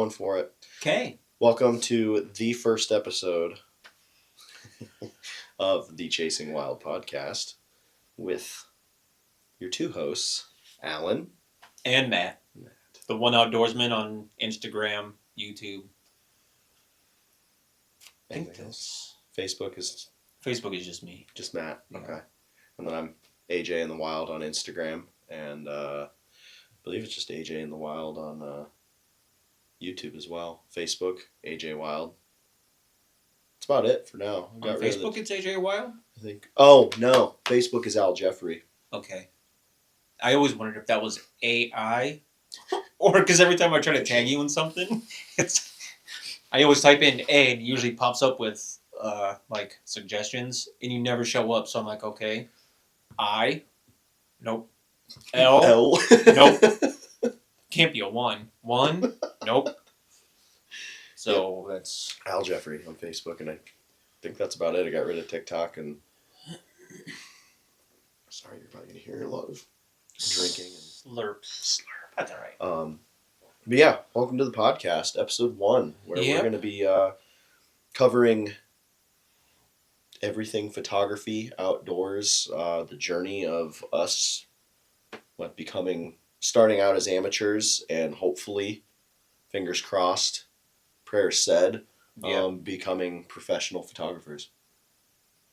going for it. Okay. Welcome to the first episode of the Chasing Wild podcast with your two hosts, Alan and Matt. The one outdoorsman on Instagram, YouTube. Anything else? Facebook is just me. Just Matt. Yeah. Okay. And then I'm AJ in the Wild on Instagram, and I believe it's just AJ in the Wild on YouTube as well. Facebook, AJ Wild. That's about it for now. On Facebook, it's AJ Wild? I think. Oh, no. Facebook is Al Jeffrey. Okay. I always wondered if that was AI, or because every time I try to tag you in something, I always type in A and it usually pops up with like suggestions, and you never show up. So I'm like, okay, I, nope, L, nope, can't be a 1, nope. So that's Al Jeffrey on Facebook, and I think that's about it. I got rid of TikTok, and sorry, you're probably gonna hear a lot of drinking and slurp. That's all right. But yeah, welcome to the podcast, episode 1, where we're going to be covering everything photography, outdoors, the journey of us starting out as amateurs, and hopefully, fingers crossed, prayers said, becoming professional photographers.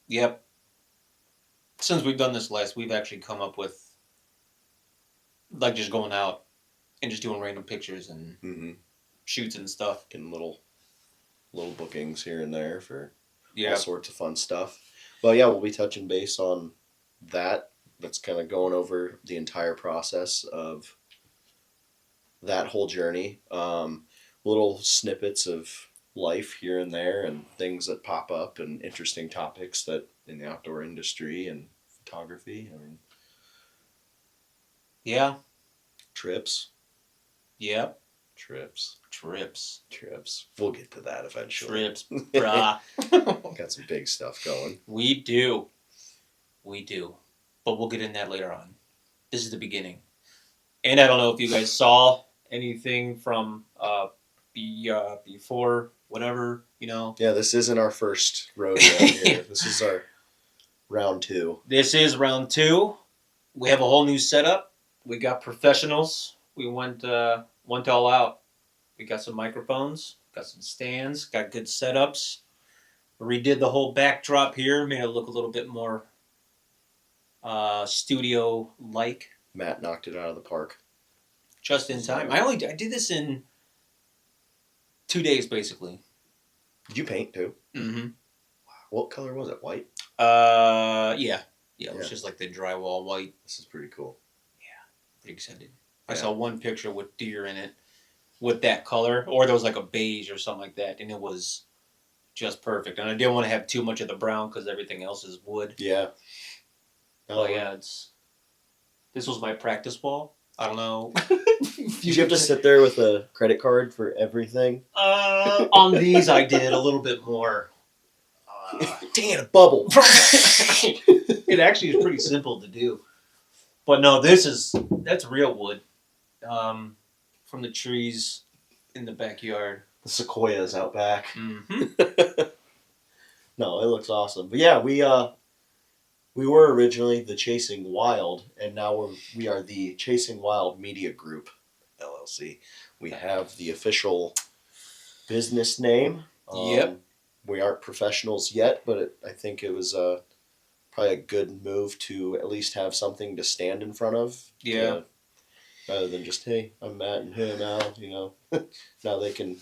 Yep. Since we've done this last, we've actually come up with like just going out and just doing random pictures and shoots and stuff. Getting little bookings here and there for all sorts of fun stuff. But yeah, we'll be touching base on that. That's kind of going over the entire process of that whole journey. Little snippets of life here and there and things that pop up and interesting topics that in the outdoor industry and photography. I mean, yeah. Trips. Yep. Trips. We'll get to that eventually. Trips, brah. Got some big stuff going. We do. But we'll get in that later on. This is the beginning. And I don't know if you guys saw anything from before, whatever, Yeah, this isn't our first rodeo here. This is our round 2. This is round 2. We have a whole new setup. We got professionals. We went all out. We got some microphones, got some stands, got good setups. Redid the whole backdrop here, made it look a little bit more studio-like. Matt knocked it out of the park. Just in time. I did this in 2 days, basically. Did you paint too? Mm-hmm. Wow. What color was it? White? Yeah. It was just like the drywall white. This is pretty cool. Pretty excited. I saw one picture with deer in it with that color, or there was like a beige or something like that, and it was just perfect. And I didn't want to have too much of the brown because everything else is wood. Yeah. Oh yeah, this was my practice wall. I don't know. Did you have to sit there with a credit card for everything? On these I did a little bit more. Dang it, a bubble. It actually is pretty simple to do. But no, that's real wood. From the trees in the backyard. The sequoias out back. Mm-hmm. No, it looks awesome. But yeah, we were originally the Chasing Wild, and now we are the Chasing Wild Media Group, LLC. We have the official business name. Yep. We aren't professionals yet, but I think it was probably a good move to at least have something to stand in front of. Yeah. Rather than just, hey, I'm Matt and hey, I'm Al, Now they can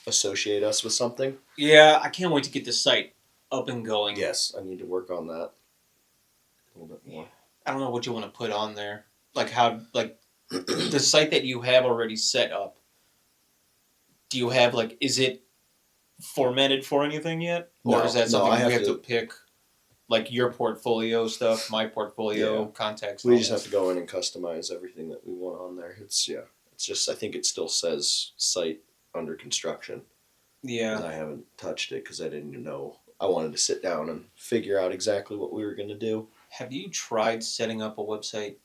associate us with something. Yeah, I can't wait to get this site up and going. Yes, I need to work on that a little bit more. I don't know what you want to put on there. Like the site that you have already set up. Do you have is it formatted for anything yet? Or is that something you have to pick? Like your portfolio stuff, my portfolio, contacts. We just have to go in and customize everything that we want on there. It's just I think it still says site under construction. Yeah. And I haven't touched it because I didn't know. I wanted to sit down and figure out exactly what we were going to do. Have you tried setting up a website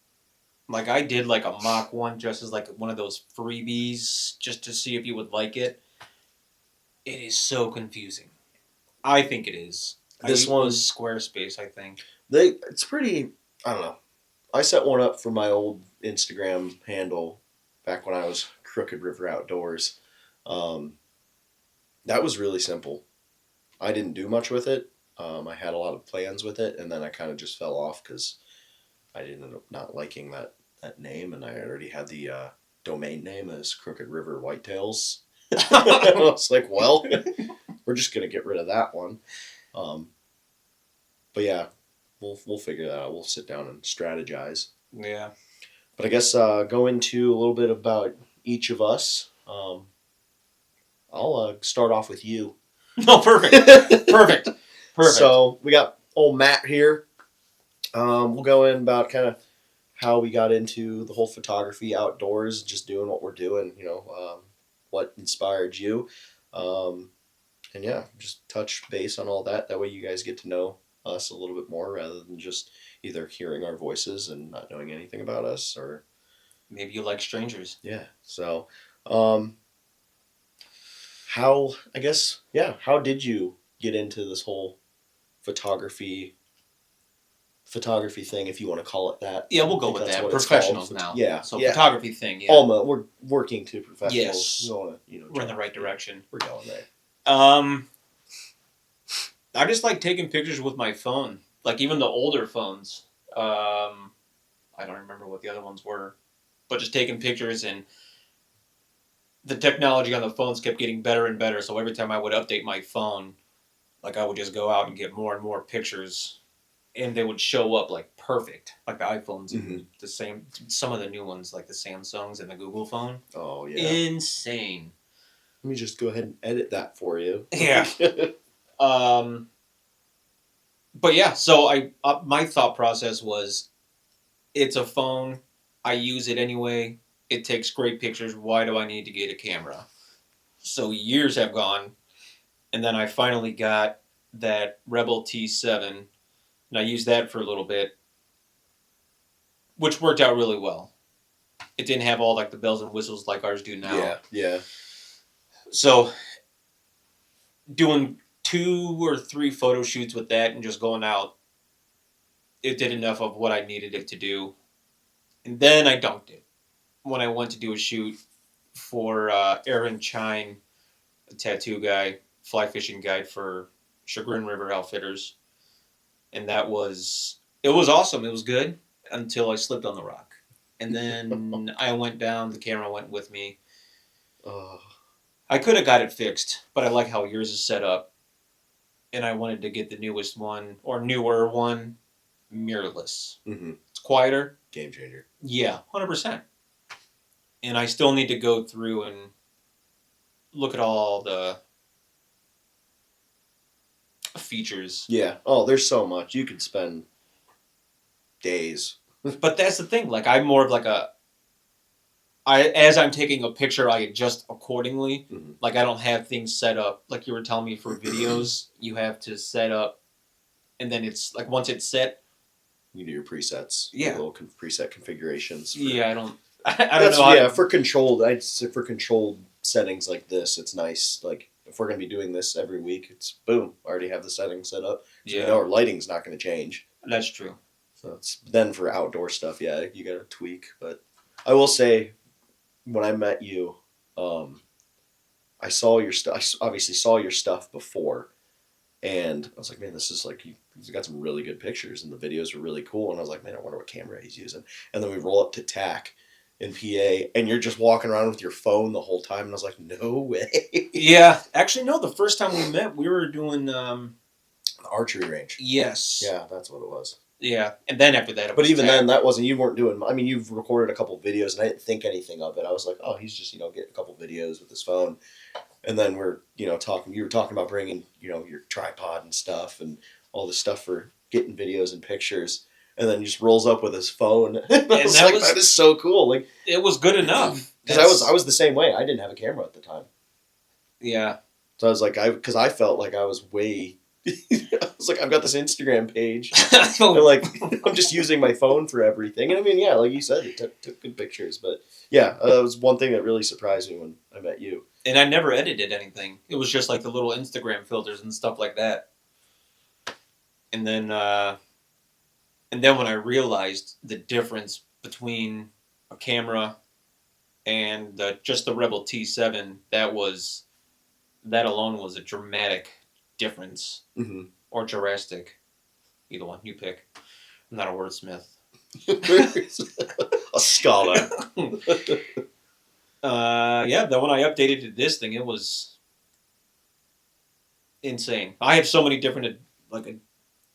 Like I did like a mock one just as like one of those freebies just to see if you would like it. It is so confusing. I think it is. This I one, was Squarespace, I think. it's pretty. I don't know. I set one up for my old Instagram handle back when I was Crooked River Outdoors. Um, that was really simple. I didn't do much with it. I had a lot of plans with it, and then I kind of just fell off because I ended up not liking that name, and I already had the domain name as Crooked River Whitetails. I was like, well, we're just gonna get rid of that one. Um, but yeah, we'll figure that out. We'll sit down and strategize. Yeah. But I guess go into a little bit about each of us. I'll start off with you. No, perfect. Perfect. Perfect. So we got old Matt here. We'll go in about kind of how we got into the whole photography outdoors, just doing what we're doing. What inspired you, and yeah, just touch base on all that. That way, you guys get to know us a little bit more rather than just either hearing our voices and not knowing anything about us, or maybe you like strangers. yeah. So, how I guess how did you get into this whole photography thing, if you want to call it that? Yeah, we'll I go think with that's that. what it's Professionals called. now. Yeah. So yeah. photography thing. Yeah. Almost, we're working to professionals. Yes. We wanna, We're in the right direction. We're going there. I just like taking pictures with my phone. Like even the older phones. I don't remember what the other ones were, but just taking pictures, and the technology on the phones kept getting better and better. So every time I would update my phone, like I would just go out and get more and more pictures, and they would show up like perfect, like the iPhones, and the same. Some of the new ones, like the Samsungs and the Google phone. Oh yeah. Insane. Let me just go ahead and edit that for you. Yeah. But yeah, so my thought process was, it's a phone. I use it anyway. It takes great pictures. Why do I need to get a camera? So years have gone, and then I finally got that Rebel T7, and I used that for a little bit, which worked out really well. It didn't have all like the bells and whistles like ours do now. Yeah, yeah. So doing 2 or 3 photo shoots with that and just going out, it did enough of what I needed it to do. And then I dunked it when I went to do a shoot for Aaron Chine, a tattoo guy, fly fishing guide for Chagrin River Outfitters. And it was awesome. It was good until I slipped on the rock. And then I went down, the camera went with me. I could have got it fixed, but I like how yours is set up. And I wanted to get the newest one, or newer one, mirrorless. Mm-hmm. It's quieter. Game changer. Yeah, 100%. And I still need to go through and look at all the features. Yeah. Oh, there's so much. You could spend days. But that's the thing. Like, I'm more of like as I'm taking a picture, I adjust accordingly. Mm-hmm. Like, I don't have things set up. Like you were telling me for videos, you have to set up, and then it's like once it's set. You do your presets. Yeah. Little preset configurations. Yeah, I don't know. Yeah, for controlled, I'd say for controlled settings like this, it's nice. Like, if we're going to be doing this every week, it's boom, I already have the settings set up. So yeah. you know our lighting's not going to change. That's true. So then for outdoor stuff, yeah, you got to tweak. But I will say, when I met you, I saw your stuff. I obviously saw your stuff before, and I was like, man, this is like he's got some really good pictures, and the videos were really cool. And I was like, man, I wonder what camera he's using. And then we roll up to TAC in PA, and you're just walking around with your phone the whole time. And I was like, no way. Yeah, actually, no. The first time we met, we were doing the archery range. Yes. Yeah, that's what it was. Yeah, and then after that, but even then, that wasn't. You weren't doing. I mean, you've recorded a couple videos, and I didn't think anything of it. I was like, oh, he's just getting a couple videos with his phone, and then we're talking. You were talking about bringing your tripod and stuff, and all this stuff for getting videos and pictures, and then he just rolls up with his phone. And I was like, that is so cool. Like, it was good enough because I was the same way. I didn't have a camera at the time. Yeah. So I was like, because I felt like I was way I was like, I've got this Instagram page. Oh, I'm like, I'm just using my phone for everything. And I mean, yeah, like you said, it took good pictures. But yeah, that was one thing that really surprised me when I met you. and I never edited anything. It was just like the little Instagram filters and stuff like that. And then, when I realized the difference between a camera and just the Rebel T7, that alone was a dramatic difference, Mm-hmm. or drastic, either one you pick. I'm not a wordsmith. A scholar. Yeah, then when I updated to this thing, it was insane. I have so many different like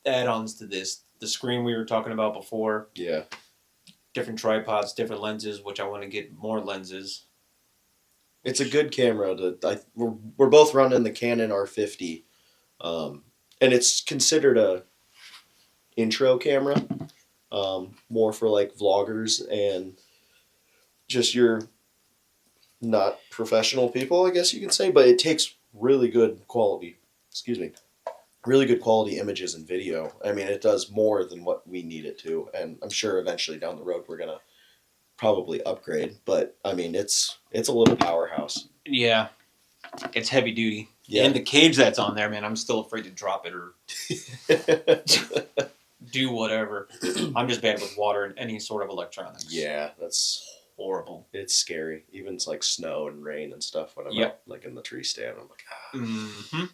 add-ons to this. The screen we were talking about before, Yeah. different tripods, different lenses, which I want to get more lenses. It's a good camera. We're both running the Canon R50, and it's considered a intro camera, more for like vloggers and just your not professional people, I guess you can say. But it takes really good quality. Excuse me. Really good quality images and video. I mean, it does more than what we need it to, and I'm sure eventually down the road we're gonna probably upgrade. But I mean, it's a little powerhouse. Yeah, it's heavy duty. Yeah. And the cage that's on there, man, I'm still afraid to drop it or do whatever. I'm just bad with water and any sort of electronics. Yeah, that's horrible. It's scary. Even it's like snow and rain and stuff when I'm out, like in the tree stand. I'm like, Mm-hmm.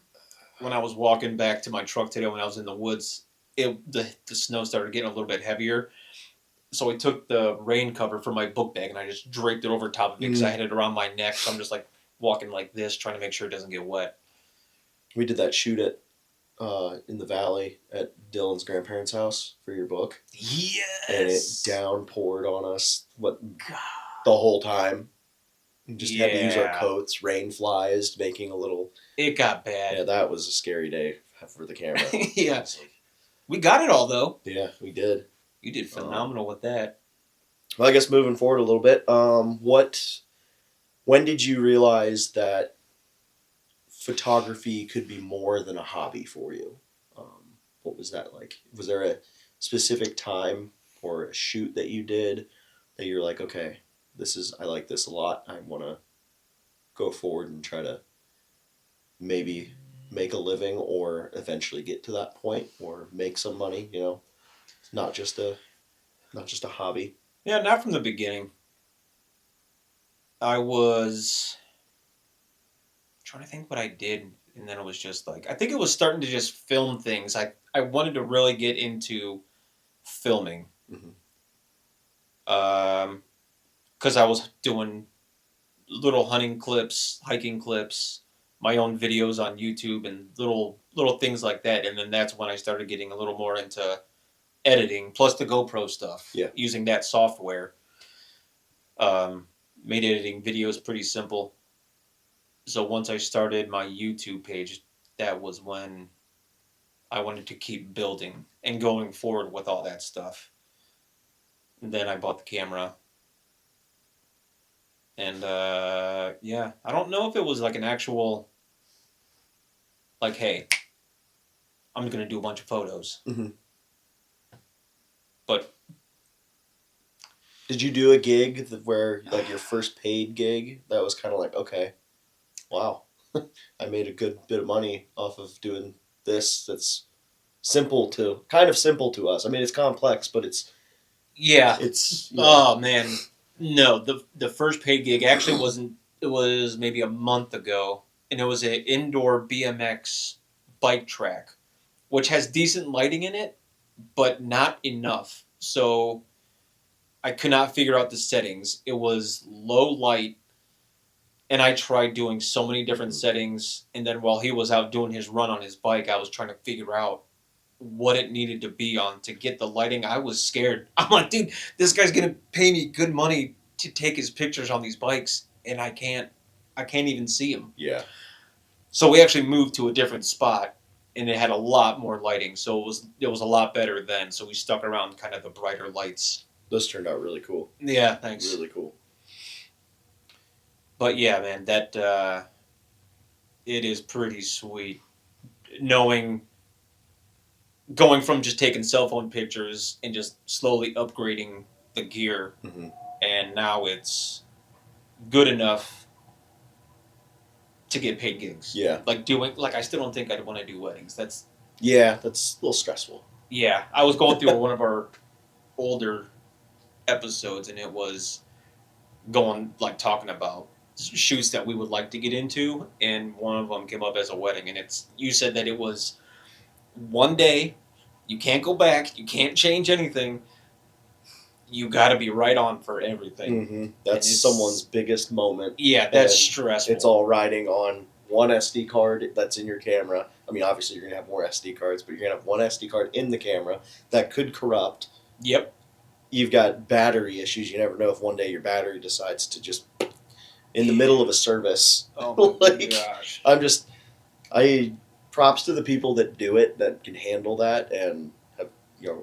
When I was walking back to my truck today, when I was in the woods, the snow started getting a little bit heavier. So I took the rain cover from my book bag and I just draped it over top of it because I had it around my neck. So I'm just like walking like this, trying to make sure it doesn't get wet. We did that shoot at in the valley at Dylan's grandparents' house for your book. Yes. And it downpoured on us the whole time. We just had to use our coats. Rain flies, making a little. It got bad. Yeah, that was a scary day for the camera. Yeah. Like, we got it all though. Yeah, we did. You did phenomenal with that. Well, I guess moving forward a little bit, when did you realize that photography could be more than a hobby for you? What was that like? Was there a specific time or a shoot that you did that you're like, okay, I like this a lot. I want to go forward and try to maybe make a living or eventually get to that point or make some money, not just a hobby. Yeah, not from the beginning. I was trying to think what I did, and then it was just like, I think it was starting to just film things. I wanted to really get into filming. Because I was doing little hunting clips, hiking clips, my own videos on YouTube, and little things like that. And then that's when I started getting a little more into editing, plus the GoPro stuff. Yeah. Using that software. Made editing videos pretty simple. So once I started my YouTube page, that was when I wanted to keep building and going forward with all that stuff. And then I bought the camera. And yeah, I don't know if it was like an actual, like, hey, I'm going to do a bunch of photos. Mm-hmm. But did you do a gig where, like, your first paid gig that was kind of like, okay, wow, I made a good bit of money off of doing this? That's kind of simple to us. I mean, it's complex, but it's Oh man, no. The first paid gig actually wasn't. It was maybe a month ago, and it was an indoor BMX bike track, which has decent lighting in it, but not enough. So I could not figure out the settings. It was low light, and I tried doing so many different settings. And then while he was out doing his run on his bike, I was trying to figure out what it needed to be on to get the lighting. I was scared. I'm like, dude, this guy's gonna pay me good money to take his pictures on these bikes, and I can't even see him. Yeah. So we actually moved to a different spot, and it had a lot more lighting. So it was a lot better then. So we stuck around kind of the brighter lights. Those turned out really cool. Yeah, thanks. Really cool. But yeah, man, that it is pretty sweet knowing going from just taking cell phone pictures and just slowly upgrading the gear, Mm-hmm. and now it's good enough to get paid gigs. Yeah. Like I still don't think I'd want to do weddings. That's a little stressful. yeah. I was going through one of our older episodes, and it was talking about shoots that we would like to get into, and one of them came up as a wedding, and you said that it was one day, you can't go back, you can't change anything, you got to be right on for everything. Mm-hmm. That's someone's biggest moment. Yeah, that's stressful. It's all riding on one SD card that's in your camera. I mean, obviously you're gonna have more SD cards, but you're gonna have one SD card in the camera that could corrupt. Yep. You've got battery issues. You never know if one day your battery decides to just in the middle of a service. Oh my like, gosh. I props to the people that do it, that can handle that and have,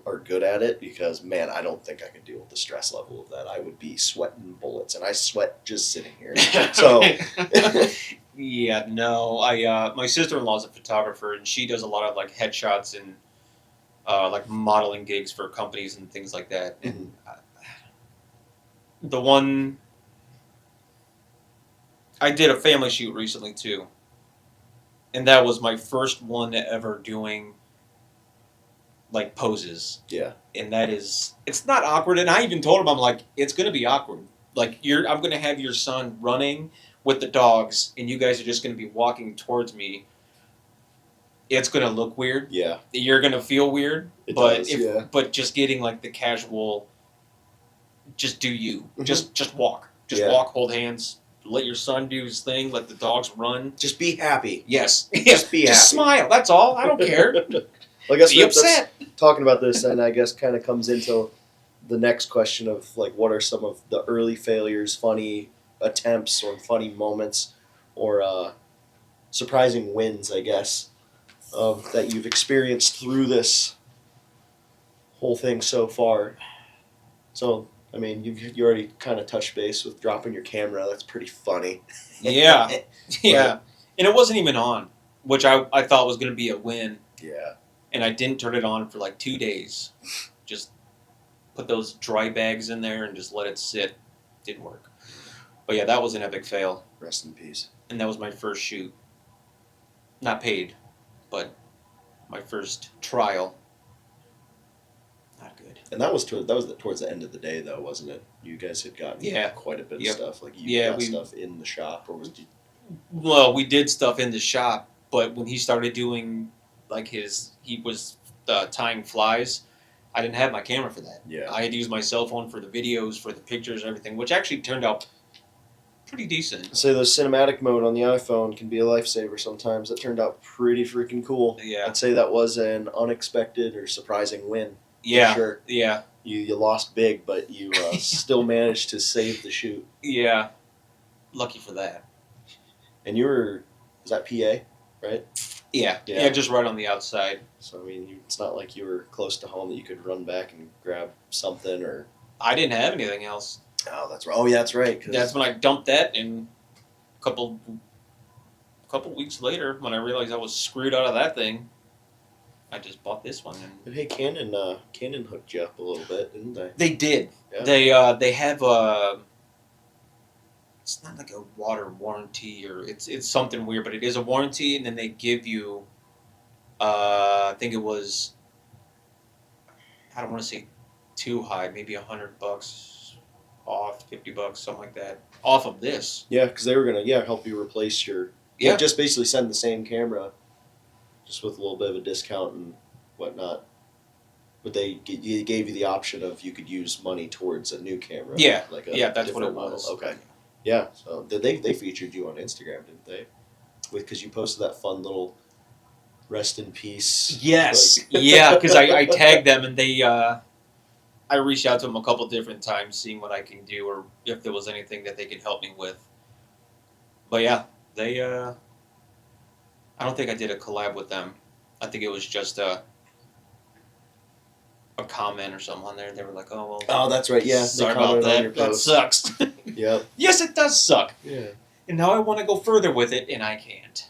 are good at it, because man, I don't think I could deal with the stress level of that. I would be sweating bullets, and I sweat just sitting here. So yeah, no. My sister-in-law is a photographer, and she does a lot of like headshots and like modeling gigs for companies and things like that. And the one I did a family shoot recently too, and that was my first one ever doing like poses. Yeah. And it's not awkward. And I even told him, I'm like, it's gonna be awkward. Like I'm gonna have your son running with the dogs, and you guys are just gonna be walking towards me. It's gonna look weird. Yeah. You're gonna feel weird. It but does, but just getting like the casual, just do you. Mm-hmm. Just walk. Just walk, hold hands, let your son do his thing, let the dogs run. Just be happy. Yes. Just be happy. Just smile, that's all. I don't care. I guess be upset. Talking about this, and I guess kind of comes into the next question of like, what are some of the early failures, funny attempts, or funny moments, or surprising wins, I guess, that you've experienced through this whole thing so far. So, I mean, you already kind of touched base with dropping your camera. That's pretty funny. Yeah. Yeah. And it wasn't even on, which I thought was going to be a win. Yeah. And I didn't turn it on for like 2 days. Just put those dry bags in there and just let it sit. Didn't work. But yeah, that was an epic fail. Rest in peace. And that was my first shoot. Not paid, but my first trial. Not good. And that was towards the end of the day, though, wasn't it? You guys had gotten quite a bit of stuff. Like you got stuff in the shop, or was it? Well, we did stuff in the shop, but when he started doing like he was tying flies, I didn't have my camera for that. Yeah. I had to use my cell phone for the videos, for the pictures, and everything, which actually turned out pretty decent. Say the cinematic mode on the iPhone can be a lifesaver sometimes. That turned out pretty freaking cool. Yeah. I'd say that was an unexpected or surprising win. Yeah. For sure. Yeah. You lost big, but you still managed to save the shoot. Yeah. Lucky for that. And was that PA, right? Yeah. Yeah, just right on the outside. So, I mean, it's not like you were close to home that you could run back and grab something, or... I didn't have anything else. Oh, that's right. Oh, yeah, that's right. That's when I dumped that, and a couple weeks later, when I realized I was screwed out of that thing, I just bought this one. But hey, Canon hooked you up a little bit, didn't they? They did. Yeah. They have a... It's not like a water warranty, or it's something weird, but it is a warranty, and then they give you, I think it was, I don't want to say too high, maybe $100 off, $50, something like that, off of this. Yeah, because they were gonna help you replace your just basically send the same camera, just with a little bit of a discount and whatnot. But they gave you the option of you could use money towards a new camera. Yeah, like that's what it was. Model. Okay. Yeah, so they featured you on Instagram, didn't they? Because you posted that fun little rest in peace. Yes, yeah, because I tagged them, and they I reached out to them a couple different times, seeing what I can do, or if there was anything that they could help me with. But yeah, they I don't think I did a collab with them. I think it was just a comment or something on there. They were like, "Oh well." Oh, that's right. Yeah, sorry they about commented on your that. That post. sucks. Yep. Yes, it does suck. Yeah. And now I want to go further with it, and I can't.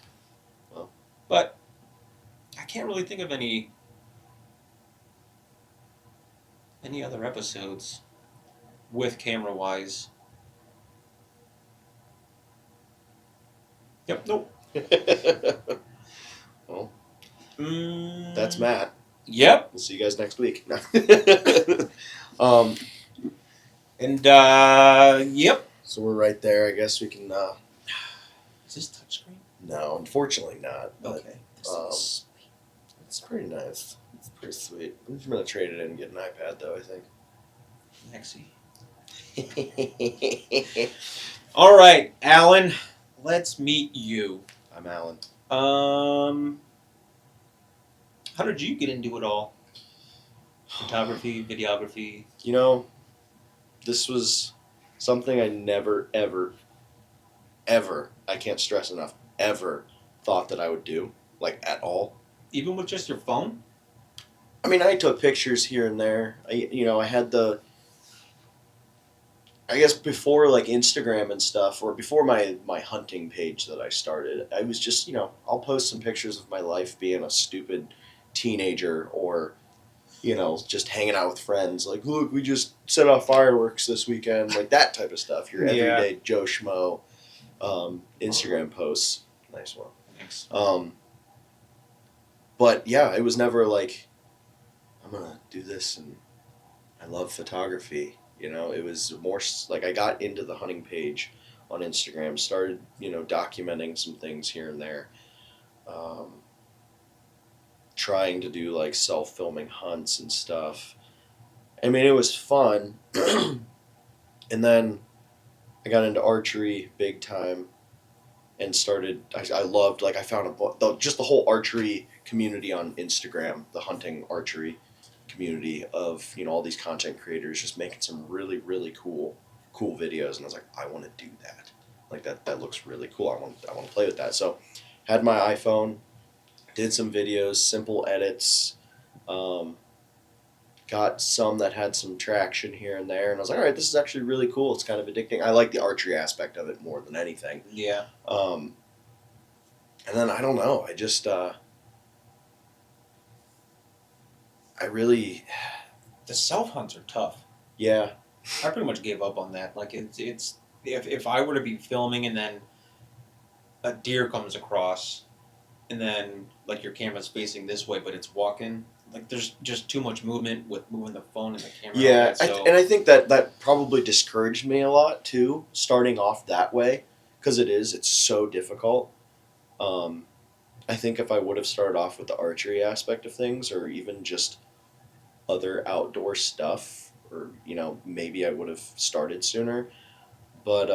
Well. But I can't really think of any Any other episodes with camera wise? Yep. Nope. Well, that's Mm, Matt. yep. We'll see you guys next week. um, And yep. so we're right there. I guess we can. Is this touchscreen? No, unfortunately not. But Okay. it's pretty nice. It's pretty sweet. I'm gonna trade it in and get an iPad though. I Maxie. think. All right, Alan. Let's meet you. I'm Alan. How did you get into it all? Photography, videography. You know, this was something I never, ever, ever, I can't stress enough, ever thought that I would do, like at all. Even with just your phone? I mean, I took pictures here and there. I had I guess before like Instagram and stuff, or before my hunting page that I started, I was just, I'll post some pictures of my life being a stupid teenager or, just hanging out with friends. Like, look, we just set off fireworks this weekend, like that type of stuff. Your Yeah. everyday Joe Schmo Instagram posts. Nice one. Thanks. But yeah, it was never like, I'm going to do this and I love photography. It was more like I got into the hunting page on Instagram, started, documenting some things here and there, trying to do like self filming hunts and stuff. I mean, it was fun. And then I got into archery big time and started. I loved, like, I found just the whole archery community on Instagram, the hunting archery community of all these content creators just making some really really cool videos, and I was like, I want to do that. Like that looks really cool. I want to play with that. So had my iPhone, did some videos, simple edits, um, got some that had some traction here and there, and I was like, all right, this is actually really cool. It's kind of addicting. I like the archery aspect of it more than anything. Yeah. And then I don't know, I just I really, The self hunts are tough. yeah. I pretty much gave up on that. Like it's if I were to be filming and then a deer comes across and then like your camera's facing this way but it's walking, like there's just too much movement with moving the phone and the camera. Yeah, So and I think that probably discouraged me a lot too, starting off that way, because it's so difficult. Um, I think if I would have started off with the archery aspect of things, or even just other outdoor stuff, or maybe I would have started sooner. But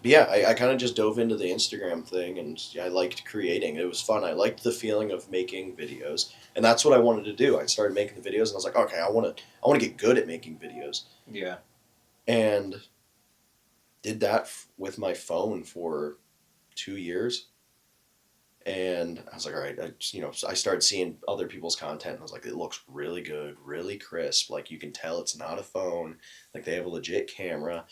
yeah, I kind of just dove into the Instagram thing, and I liked creating. It was fun. I liked the feeling of making videos, and that's what I wanted to do. I started making the videos, and I was like, okay, I want to get good at making videos, yeah. and did that with my phone for 2 years. And I was like, all right, so I started seeing other people's content, and I was like, it looks really good, really crisp. Like, you can tell it's not a phone. Like, they have a legit camera.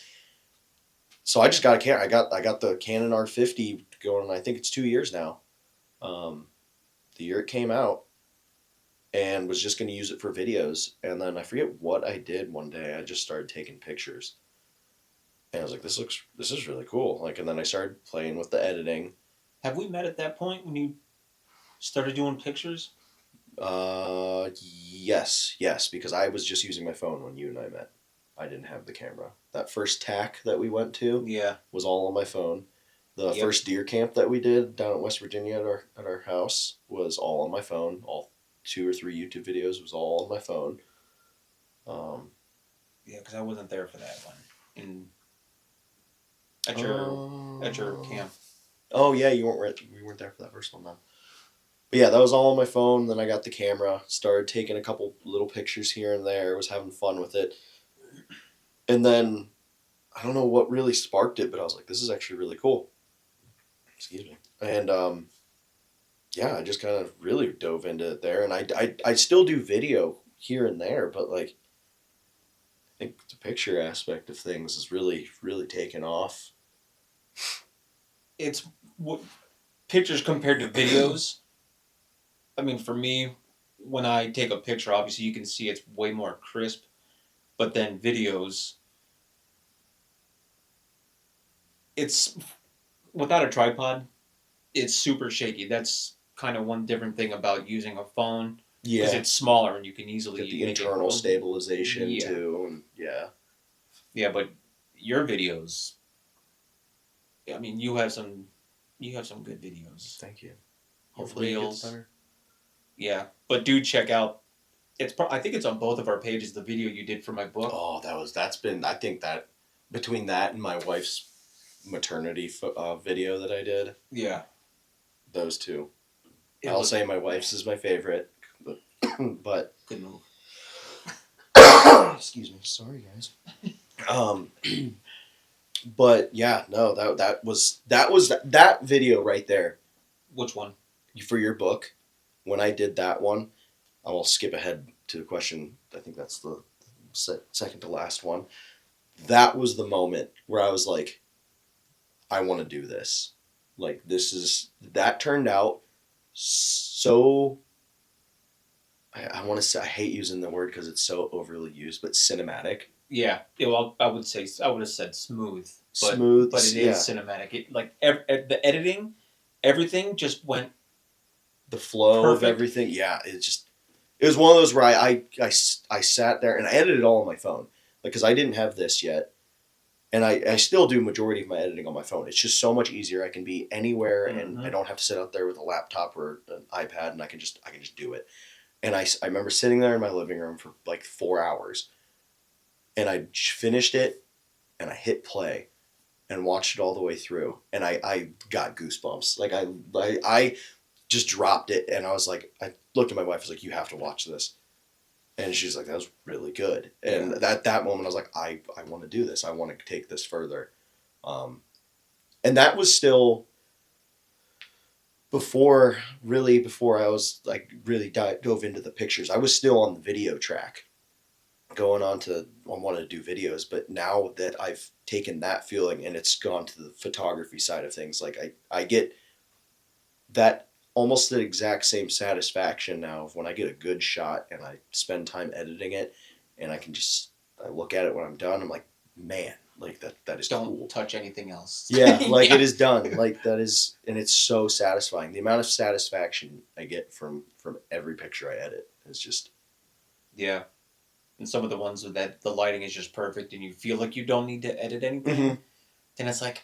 So I just got a camera. I got the Canon R50 going. I think it's 2 years now. The year it came out, and was just going to use it for videos. And then I forget what I did one day. I just started taking pictures, and I was like, this is really cool. Like, and then I started playing with the editing. Have we met at that point when you started doing pictures? Yes, because I was just using my phone when you and I met. I didn't have the camera. That first tack that we went to Yeah. was all on my phone. The Yep. first deer camp that we did down at West Virginia at our house was all on my phone. All 2 or 3 YouTube videos was all on my phone. Yeah, because I wasn't there for that one. At your camp. Oh yeah, we weren't there for that first one then. But yeah, that was all on my phone. Then I got the camera, started taking a couple little pictures here and there. Was having fun with it, and then I don't know what really sparked it, but I was like, this is actually really cool. Excuse me. And yeah, I just kind of really dove into it there, and I still do video here and there, but like, I think the picture aspect of things is really really taken off. It's what pictures compared to videos. I mean, for me, when I take a picture, obviously you can see it's way more crisp, but then videos, it's without a tripod, it's super shaky. That's kind of one different thing about using a phone because Yeah. it's smaller and you can easily Get the make it. internal stabilization Yeah, too, and yeah. yeah, but your videos, I mean, you have some good videos. Thank you. Your Hopefully it gets reels, better. yeah. But do check out. I think it's on both of our pages. The video you did for my book. Oh, that's been. I think that between that and my wife's maternity video that I did, Yeah, those two. it I'll was say my wife's is my favorite, but good move. excuse me, sorry guys. Um, but yeah, no, that video right there Which one? for your book. When I did that one, I will skip ahead to the question. I think that's the second to last one. That was the moment where I was like, I want to do this. Like that turned out so. I want to say I hate using the word because it's so overly used, but cinematic. Yeah, well, I would have said smooth, Smooth, but it is yeah. cinematic. It like the editing, everything just went The flow perfect. of everything, yeah. It was one of those where I sat there and I edited all on my phone because I didn't have this yet, and I still do majority of my editing on my phone. It's just so much easier. I can be anywhere and I don't have to sit out there with a laptop or an iPad, and I can just do it. And I remember sitting there in my living room for like 4 hours, and I finished it, and I hit play, and watched it all the way through, and I got goosebumps. Like I just dropped it, and I was like, I looked at my wife, I was like, you have to watch this, and she's like, that was really good. And at that moment, I was like, I want to do this. I want to take this further, and that was still before I was like really dove into the pictures. I was still on the video track, going on to I wanted to do videos, but now that I've taken that feeling and it's gone to the photography side of things, like I get that almost the exact same satisfaction now of when I get a good shot and I spend time editing it, and I look at it when I'm done. I'm like, man, like that is Don't cool. touch anything else. Yeah, like it is done. Like that is, and it's so satisfying. The amount of satisfaction I get from every picture I edit is just Yeah. And some of the ones that the lighting is just perfect and you feel like you don't need to edit anything, then it's like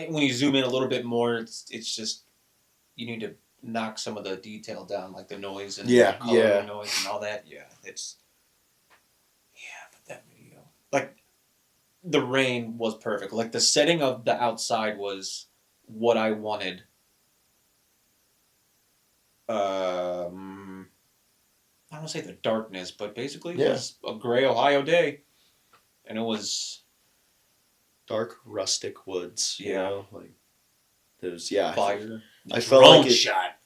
when you zoom in a little bit more, it's just you need to knock some of the detail down, like the noise and the color noise and all that. Yeah, but that video, like the rain was perfect. Like the setting of the outside was what I wanted. I don't want to say the darkness, but basically it was a gray Ohio day, and it was dark rustic woods. You know, like there's fire. I felt like it shot.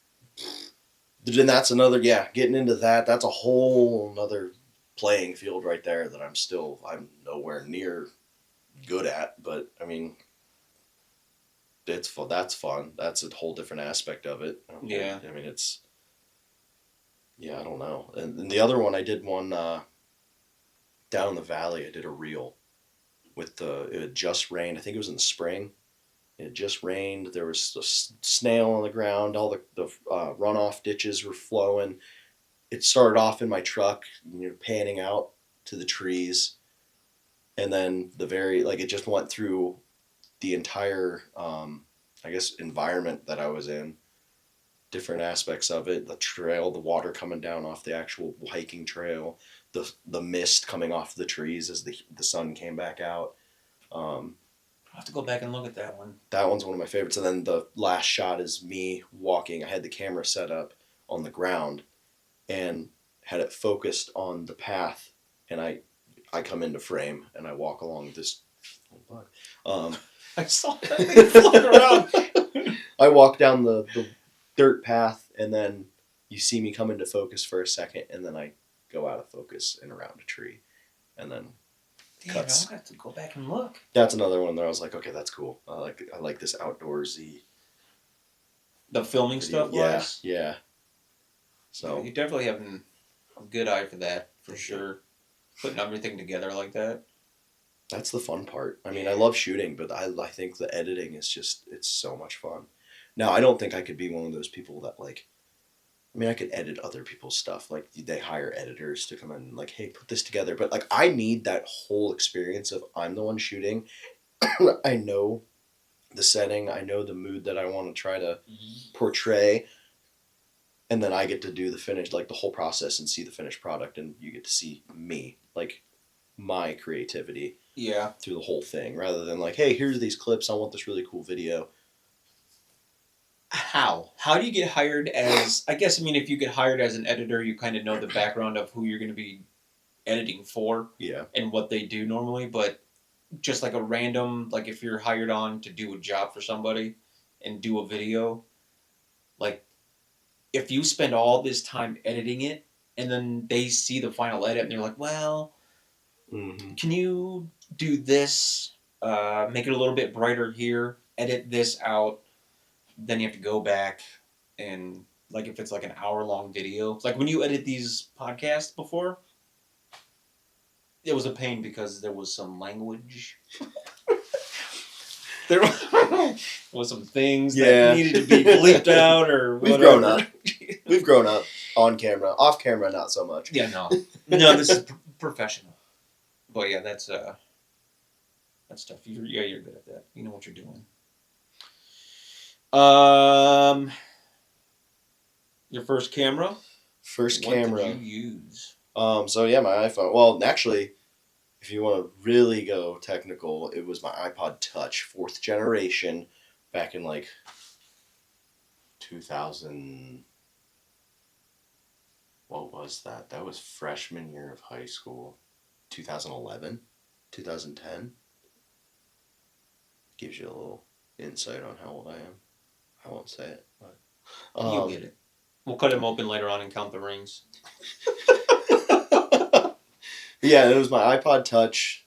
Then that's another getting into that. That's a whole another playing field right there that I'm nowhere near good at. But I mean, it's fun. That's fun. That's a whole different aspect of it. Yeah. I mean, it's I don't know. And the other one, I did one down in the valley. I did a reel with it had just rained. I think it was in the spring. It had just rained. There was a snail on the ground. All the runoff ditches were flowing. It started off in my truck, panning out to the trees, and then it just went through the entire, I guess, environment that I was in. Different aspects of it, the trail, the water coming down off the actual hiking trail, the mist coming off the trees as the sun came back out. I'll have to go back and look at that one. That one's one of my favorites. And then the last shot is me walking. I had the camera set up on the ground and had it focused on the path, and I come into frame and I walk along this. I saw that thing floating around. I walk down the dirt path, and then you see me come into focus for a second, and then I go out of focus and around a tree, and then cuts. I'll have to go back and look. That's another one where I was like, okay, that's cool. I like this outdoorsy. The filming video. stuff was? Yeah. So you definitely have a good eye for that, for sure. Putting everything together like that. that's the fun part. I mean, I love shooting, but I think the editing is just, it's so much fun. Now, I don't think I could be one of those people that like, I mean, I could edit other people's stuff. Like they hire editors to come in and like, hey, put this together. But like, I need that whole experience of I'm the one shooting. I know the setting. I know the mood that I want to try to portray, and then I get to do the finish, like the whole process, and see the finished product, and you get to see me, like my creativity Yeah. through the whole thing, rather than like, hey, here's these clips. I want this really cool video. How do you get hired as? I guess I mean, if you get hired as an editor, you kind of know the background of who you're going to be editing for. Yeah. And what they do normally, but just like a random, like if you're hired on to do a job for somebody and do a video, like if you spend all this time editing it and then they see the final edit and they're like, well, can you do this, make it a little bit brighter here, edit this out, then you have to go back and like if it's like an hour-long video, like when you edit these podcasts before, it was a pain because there was some language. There was some things that needed to be bleeped out or whatever. We've grown up. We've grown up on camera. Off camera, not so much. Yeah, no. This is professional. But yeah, that's tough. You're good at that. You know what you're doing. Your first camera? First camera. What did you use? So yeah, my iPhone. Well, actually, if you want to really go technical, it was my iPod Touch, 4th generation, back in like 2000. What was that? That was freshman year of high school. 2011, 2010. Gives you a little insight on how old I am. I won't say it, but You'll get it. We'll cut him open later on and count the rings. Yeah, it was my iPod Touch,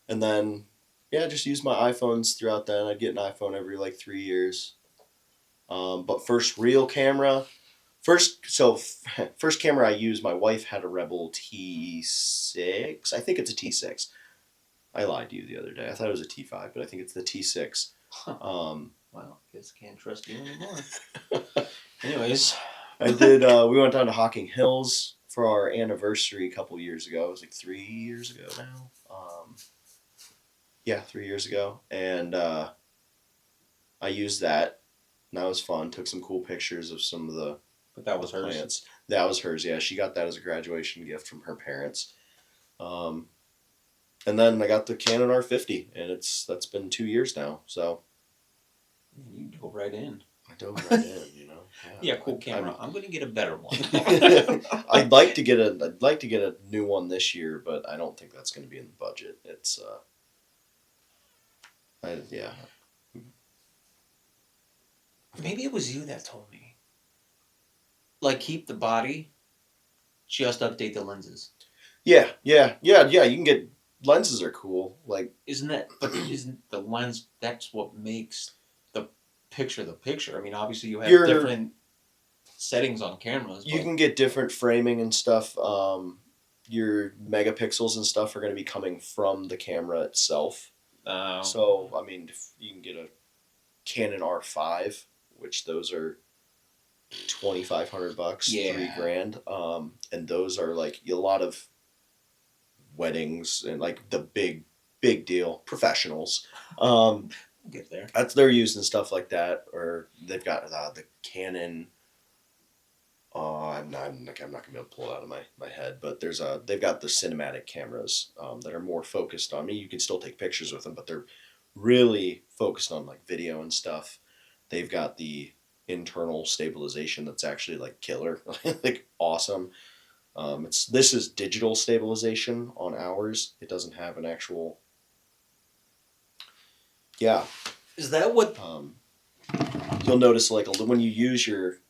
and then just used my iPhones throughout then. I'd get an iPhone every like 3 years. But first real camera, first camera I used, my wife had a Rebel T6. I think it's a T6. I lied to you the other day. I thought it was a T5, but I think it's the T6. Well, guess I can't trust you anymore. Anyways, I did. We went down to Hocking Hills for our anniversary a couple years ago. It was like 3 years ago now. 3 years ago, and I used that. And that was fun. Took some cool pictures of some of the. But that was hers. Plants. That was hers. Yeah, she got that as a graduation gift from her parents. And then I got the Canon R50, and that's been 2 years now. So. You dove right in. I dove right in, you know. Yeah, cool camera. I'm gonna get a better one. I'd like to get a new one this year, but I don't think that's going to be in the budget. It's Maybe it was you that told me. Like keep the body, just update the lenses. Yeah. You can get lenses are cool. Like isn't the lens that's what makes the picture the picture? I mean, obviously you have different settings on cameras. You can get different framing and stuff. Your megapixels and stuff are going to be coming from the camera itself. So I mean, if you can get a Canon R5, which those are $2,500, $3,000, and those are like a lot of weddings and like the big deal professionals. Get there. They're using stuff like that, or they've got the Canon. I'm not gonna be able to pull it out of my head, but they've got the cinematic cameras that are more focused on. I mean, you can still take pictures with them, but they're really focused on like video and stuff. They've got the internal stabilization that's actually like killer, like awesome. This is digital stabilization on ours. It doesn't have an actual. Yeah. Is that what? You'll notice like when you use your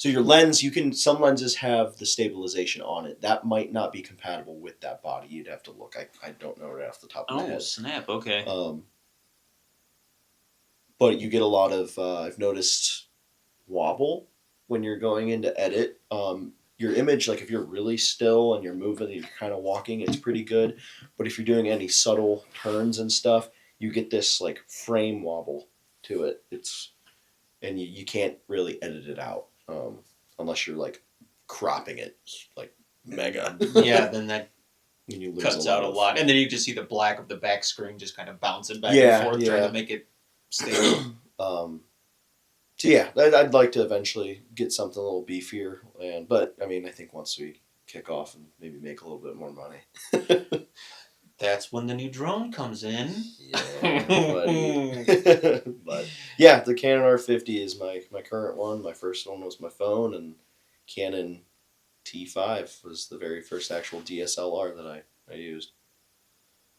lens, some lenses have the stabilization on it. That might not be compatible with that body. You'd have to look. I don't know right off the top of my head. Oh, snap. Okay. But you get a lot of, I've noticed, wobble when you're going into edit, your image, like if you're really still and you're moving and you're kind of walking, it's pretty good. But if you're doing any subtle turns and stuff, you get this like frame wobble to it. And you can't really edit it out unless you're like cropping it like mega. Yeah, then that And you lose cuts out a lot, and then you just see the black of the back screen just kind of bouncing back and forth, trying to make it stable. So yeah, I'd like to eventually get something a little beefier, but I mean, I think once we kick off and maybe make a little bit more money. That's when the new drone comes in. Yeah, buddy. But yeah, the Canon R50 is my current one. My first one was my phone, and Canon T5 was the very first actual DSLR that I used.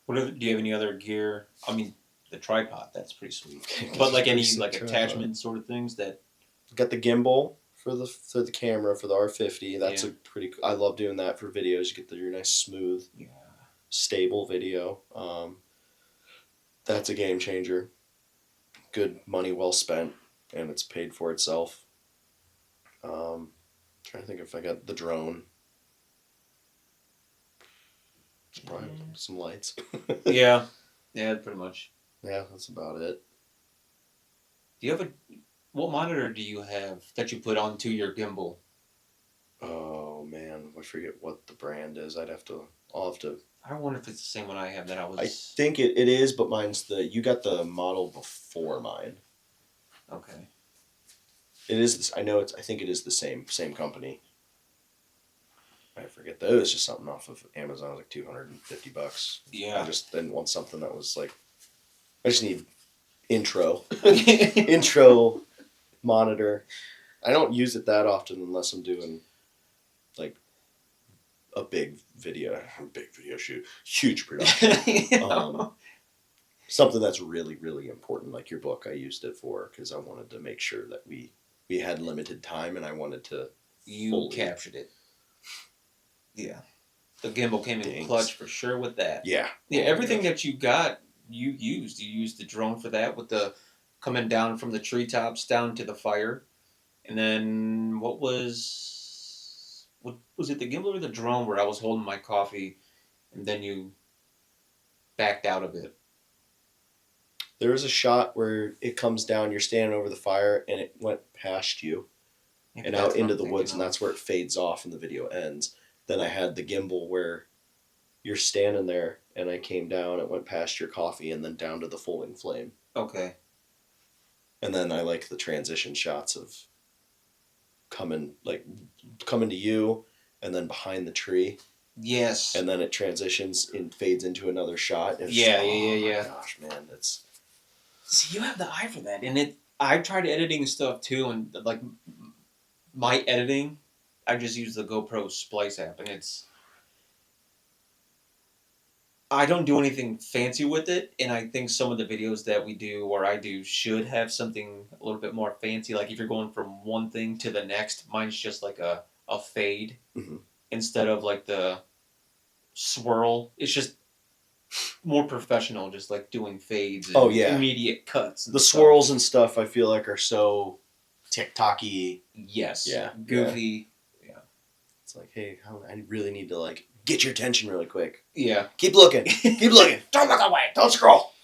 Do you have any other gear? I mean, the tripod, that's pretty sweet. But like any like attachment sort of things that. Got the gimbal for the camera for the R50. That's a pretty. I love doing that for videos. You get your nice smooth, stable video. That's a game changer. Good money well spent, and it's paid for itself. Trying to think if I got the drone. Probably some lights. Yeah, pretty much. Yeah, that's about it. Do you have what monitor do you have that you put onto your gimbal? Oh man, I forget what the brand is. I'll have to. I wonder if it's the same one I have that I was. I think it is, but mine's you got the model before mine. Okay. It is. I know it's. I think it is the same company. I forget though. It was just something off of Amazon. It was like $250. Yeah. I just didn't want something that was like. I just need intro monitor. I don't use it that often unless I'm doing like a big video shoot, huge production. Something that's really, really important, like your book. I used it for because I wanted to make sure that we had limited time, and I wanted to. You captured it. Yeah, the gimbal came in clutch for sure with that. Yeah. Everything that you got, you used. You used the drone for that with the coming down from the treetops down to the fire, and then what was it? The gimbal or the drone where I was holding my coffee, and then you backed out of it. There was a shot where it comes down. You're standing over the fire, and it went past you, and out into the woods, and that's where it fades off, and the video ends. Then I had the gimbal where you're standing there, and I came down, it went past your coffee, and then down to the fulling flame. Okay. And then I like the transition shots of coming to you, and then behind the tree. Yes. And then it transitions and fades into another shot. Yeah. Gosh, man, that's. See, you have the eye for that, and I've tried editing stuff too, and like my editing. I just use the GoPro Splice app, and I don't do anything fancy with it, and I think some of the videos that we do or I do should have something a little bit more fancy. Like if you're going from one thing to the next, mine's just like a fade instead of like the swirl. It's just more professional, just like doing fades and immediate cuts. The swirls and stuff I feel like are so TikTok-y. Yes. Yeah. Goofy. It's like, hey, I really need to like get your attention really quick. Yeah. Keep looking. Keep looking. Don't look away. Don't scroll.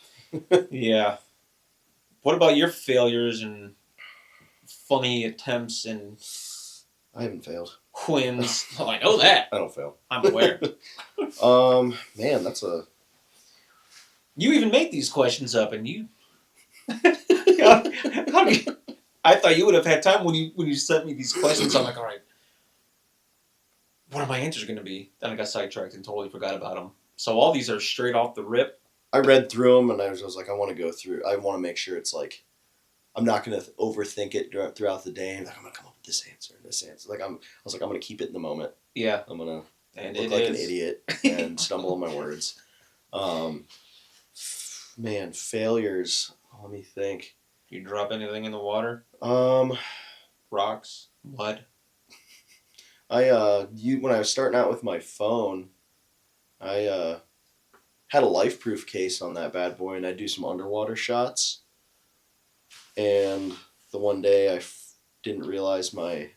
Yeah. What about your failures and funny attempts and... I haven't failed. Wins. Oh, I know that. I don't fail. I'm aware. Man, that's a... You even make these questions up, and you... how do you... I thought you would have had time when you sent me these questions. I'm like, all right, what are my answers going to be? Then I got sidetracked and totally forgot about them. So all these are straight off the rip. I read through them, and I was like, I want to go through. I want to make sure it's like, I'm not going to overthink it throughout the day. Like, I'm going to come up with this answer and this answer. Like I was like, I'm going to keep it in the moment. Yeah. I'm going to look like an idiot and stumble on my words. Man, failures. Let me think. You drop anything in the water? Rocks, mud. When I was starting out with my phone, I had a life-proof case on that bad boy, and I do some underwater shots. And the one day didn't realize the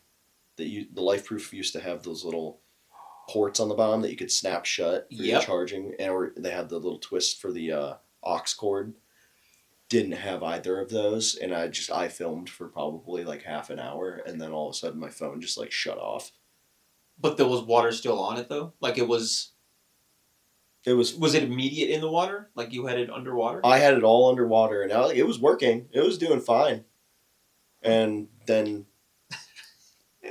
life proof used to have those little ports on the bottom that you could snap shut for your Yep. charging, or they had the little twist for the aux cord. Didn't have either of those, and I filmed for probably like half an hour, and then all of a sudden my phone just like shut off. But there was water still on it though. Like it was. It was. Was it immediate in the water? Like you had it underwater? I had it all underwater, and it was working. It was doing fine, and then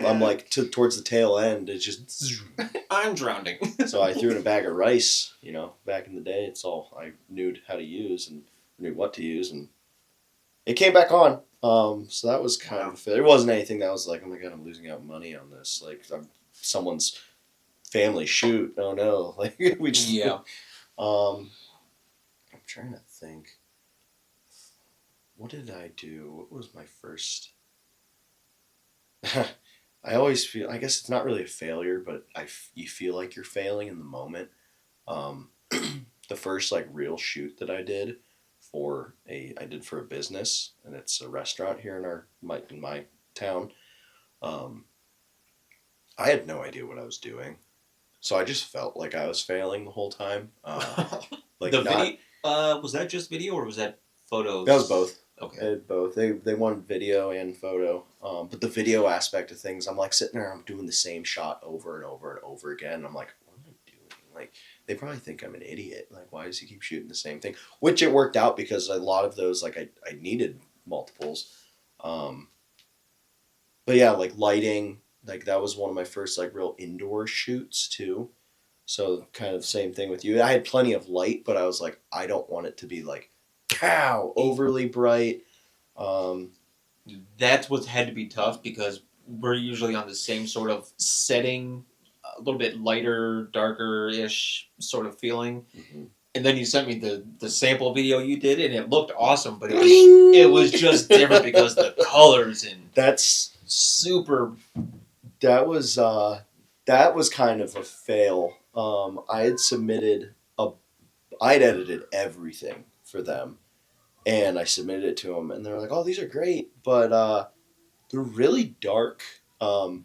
I'm like towards the tail end. It just. I'm drowning. So I threw in a bag of rice. Back in the day, it's all I knew how to use and knew what to use, and it came back on. So that was kind of a failure. It wasn't anything that was like, oh my god, I'm losing out money on this. Like someone's family shoot. Oh no, like we just Yeah. I'm trying to think. What did I do? What was my first? I always feel. I guess it's not really a failure, but you feel like you're failing in the moment. Um, the first like real shoot that I did for a business, and it's a restaurant here in my town. Um, I had no idea what I was doing, so I just felt like I was failing the whole time. Like the not. video. Was that just video or was that photos? That was both. Okay. I did both. They wanted video and photo, but the video aspect of things, I'm like sitting there, I'm doing the same shot over and over and over again. And I'm like, what am I doing? Like, they probably think I'm an idiot. Like, why does he keep shooting the same thing? Which it worked out because a lot of those, like, I needed multiples. But yeah, like lighting, like that was one of my first like real indoor shoots too. So kind of same thing with you. I had plenty of light, but I was like, I don't want it to be like, cow, overly bright. That's what had to be tough because we're usually on the same sort of setting, a little bit lighter, darker ish sort of feeling. Mm-hmm. And then you sent me the sample video you did, and it looked awesome, but it was just different because the colors and That's super. that was kind of a fail. I'd edited everything for them, and I submitted it to them, and they're like, "Oh, these are great, but they're really dark. Can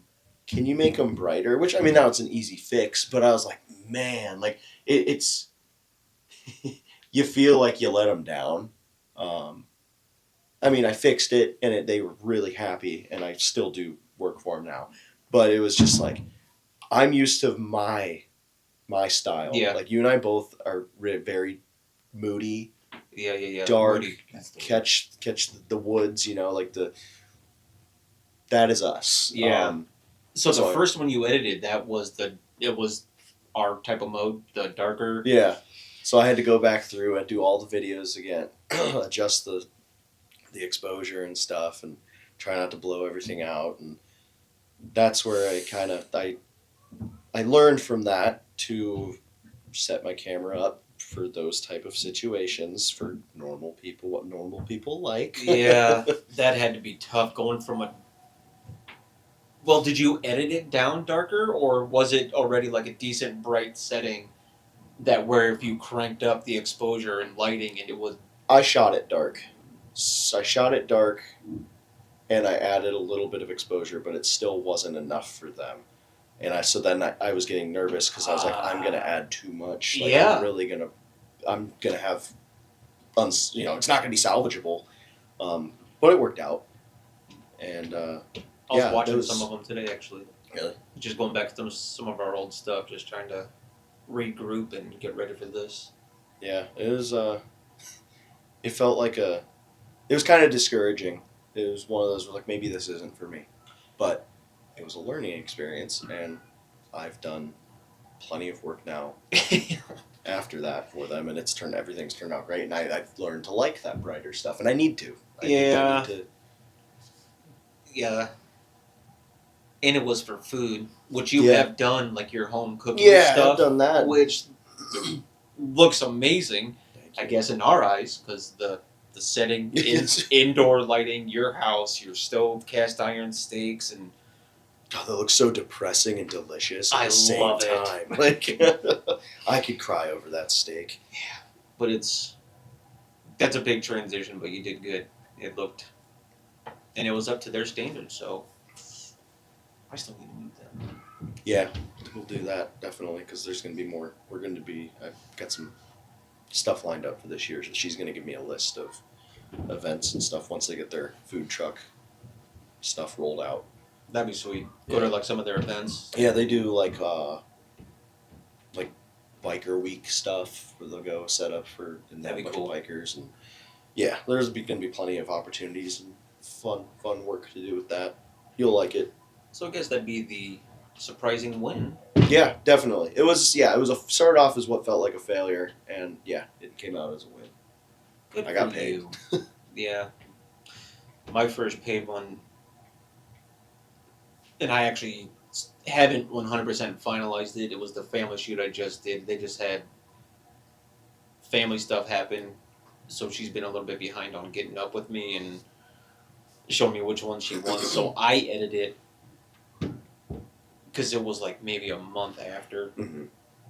you make them brighter?" Which I mean, now it's an easy fix, but I was like, man, like it's you feel like you let them down. I mean, I fixed it, and they were really happy, and I still do work for them now. But it was just like I'm used to my style. Yeah. Like you and I both are very moody, Yeah. dark, Moody. catch the woods. Like that is us. Yeah. So the So- first one you edited, it was our type of mode, the darker. Yeah. So I had to go back through and do all the videos again, adjust the exposure and stuff, and try not to blow everything out. And that's where I learned from that to set my camera up for those type of situations for normal people, what normal people like. Yeah, that had to be tough going from a. Well, did you edit it down darker, or was it already like a decent bright setting that where if you cranked up the exposure and lighting and it was. I shot it dark. And I added a little bit of exposure, but it still wasn't enough for them. And I was getting nervous because I was like, I'm gonna add too much. Like, Yeah. I'm gonna have, it's not gonna be salvageable. But it worked out. And I was yeah, watching those- some of them today, actually. Really? Just going back to some of our old stuff, just trying to regroup and get ready for this. yeah, it was. It felt like it was kind of discouraging. It was one of those where like maybe this isn't for me, but it was a learning experience, and I've done plenty of work now after that for them, and everything's turned out great, and I've learned to like that brighter stuff, and I need to. I Yeah. need to. Yeah. And it was for food, which you Yeah. have done, like your home cooking Yeah, stuff. I've done that. Which looks amazing, I guess, in our eyes, because the setting is indoor lighting, your house, your stove, cast iron steaks, and God, that looks so depressing and delicious at I the same love it. time. Like, I could cry over that steak. but that's a big transition, but you did good. It looked and it was up to their standards. So I still need to meet them. Yeah, we'll do that definitely because there's going to be more. We're going to be. I've got some stuff lined up for this year, so she's going to give me a list of events and stuff once they get their food truck stuff rolled out. That'd be sweet. Go to like some of their events. Yeah, they do like biker week stuff where they'll go set up for and That'd have be a bunch cool. of bikers and yeah, there's going to be plenty of opportunities and fun work to do with that. You'll like it. So I guess that'd be the surprising win. Yeah, definitely. It was started off as what felt like a failure, and yeah, it came out as a win. Good I got for paid. you. Yeah. My first paid one, and I actually haven't 100% finalized it. It was the family shoot I just did. They just had family stuff happen, so she's been a little bit behind on getting up with me and showing me which one she wants. So I edited it because it was like maybe a month after. Mm-hmm.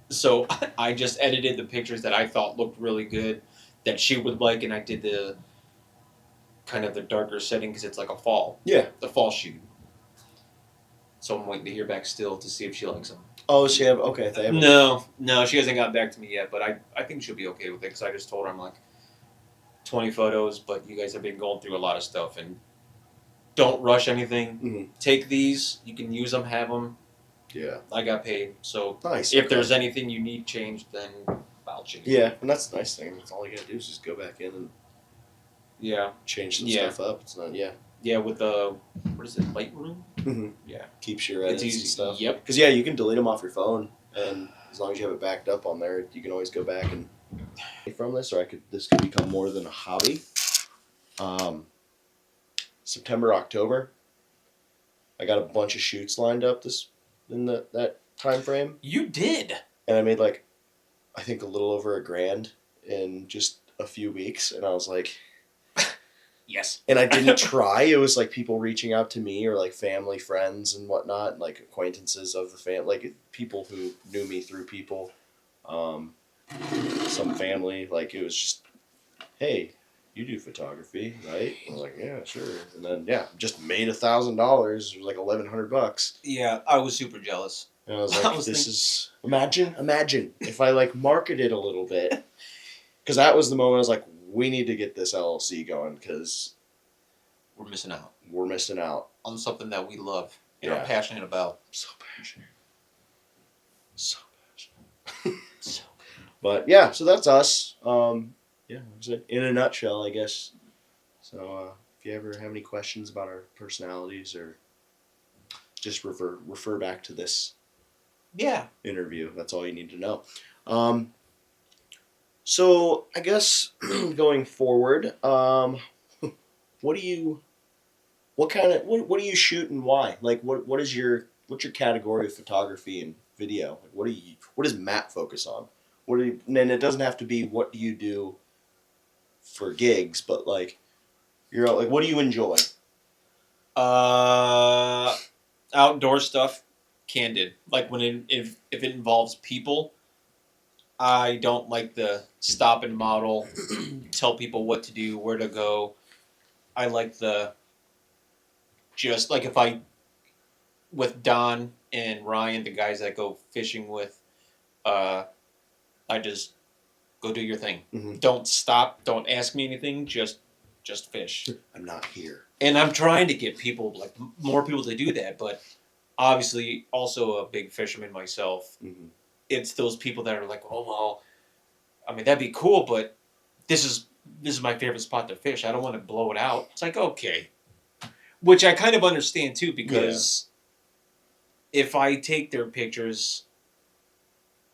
So I just edited the pictures that I thought looked really good that she would like, and I did the kind of the darker setting because it's like a fall. Yeah. The fall shoot. So I'm waiting to hear back still to see if she likes them. Oh, she have okay. They haven't. No, she hasn't gotten back to me yet, but I think she'll be okay with it because I just told her I'm like 20 photos, but you guys have been going through a lot of stuff and don't rush anything. Mm-hmm. Take these, you can use them, have them. Yeah. I got paid, so Nice. if there's anything you need changed, then I'll change it. Yeah, and that's the nice thing. That's all you gotta do is just go back in and change some Yeah. stuff up. It's not Yeah, with the what is it, Lightroom? Mm-hmm. Yeah. Keeps your edits It's and easy. stuff. Yep. Because you can delete them off your phone, and as long as you have it backed up on there, you can always go back and from this, or this could become more than a hobby. September, October, I got a bunch of shoots lined up in that time frame, You did. and I made I think a little over $1,000 in just a few weeks, and I was like. Yes. And I didn't try. It was like people reaching out to me or like family, friends, and whatnot, and like acquaintances of the like people who knew me through people, some family. Like it was just, hey, you do photography, right? I was like, yeah, sure. And then just made $1,000. It was like $1,100. Yeah, I was super jealous. And I was like, is imagine if I like marketed a little bit, because that was the moment I was like, we need to get this LLC going because we're missing out on something that we love and are passionate about. So passionate. But yeah, so that's us. In a nutshell, I guess. So if you ever have any questions about our personalities or just refer back to this interview. That's all you need to know. So I guess going forward, what do you shoot and why? Like what's your category of photography and video? Like what does Matt focus on? And it doesn't have to be what do you do for gigs, but like what do you enjoy? Outdoor stuff, candid. Like when if it involves people. I don't like the stop and model, tell people what to do, where to go. I like just like if with Don and Ryan, the guys that go fishing with, I just go do your thing. Mm-hmm. Don't stop. Don't ask me anything. Just fish. I'm not here. And I'm trying to get people, like more people to do that, but obviously also a big fisherman myself. Mm-hmm. It's those people that are like, oh well, I mean that'd be cool, but this is my favorite spot to fish. I don't want to blow it out. It's like okay, which I kind of understand too because if I take their pictures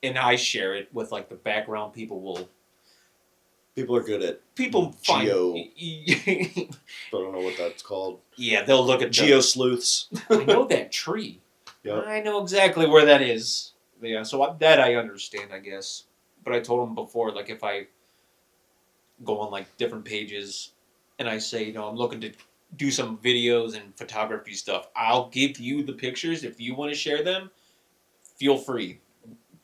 and I share it with like the background, people are good at find. I don't know what that's called. Yeah, they'll look at geo sleuths. I know that tree. Yep. I know exactly where that is. Yeah, so that I understand, I guess. But I told them before, like, if I go on, like, different pages and I say, I'm looking to do some videos and photography stuff, I'll give you the pictures. If you want to share them, feel free.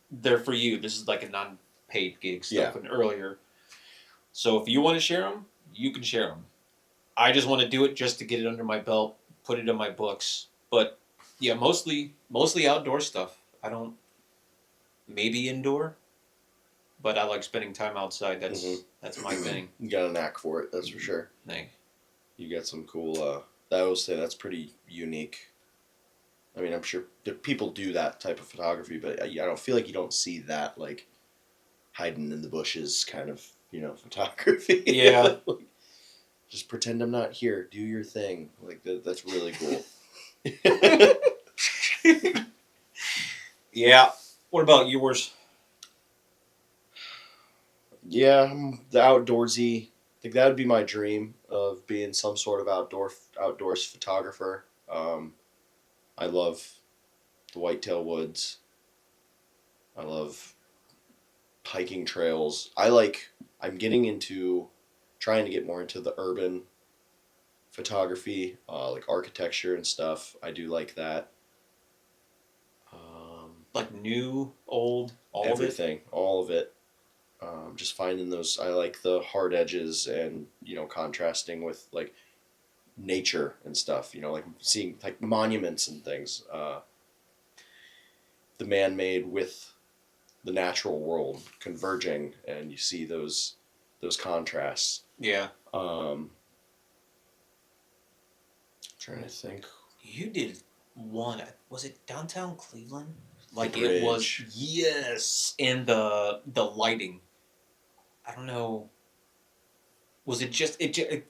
They're for you. This is like a non-paid gig stuff and earlier. So if you want to share them, you can share them. I just want to do it just to get it under my belt, put it in my books. But yeah, mostly outdoor stuff. I don't maybe indoor, but I like spending time outside. That's my thing. You got a knack for it, that's for sure. Thing. You got some cool. I would say that's pretty unique. I mean, I'm sure people do that type of photography, but I don't feel like you don't see that like hiding in the bushes kind of photography. Yeah. Like, just pretend I'm not here. Do your thing. Like that's really cool. Yeah. What about yours? Yeah, the outdoorsy. I think that would be my dream of being some sort of outdoors photographer. I love the whitetail woods. I love hiking trails. I'm getting into trying to get more into the urban photography, like architecture and stuff. I do like that. Like new, old, all Everything, all of it. Just finding those. I like the hard edges and contrasting with like nature and stuff. Like seeing like monuments and things. The man-made with the natural world converging, and you see those contrasts. Yeah. Trying to think. You did one. Was it downtown Cleveland? Like The it was. bridge. Yes, and the lighting. I don't know. Was it just it?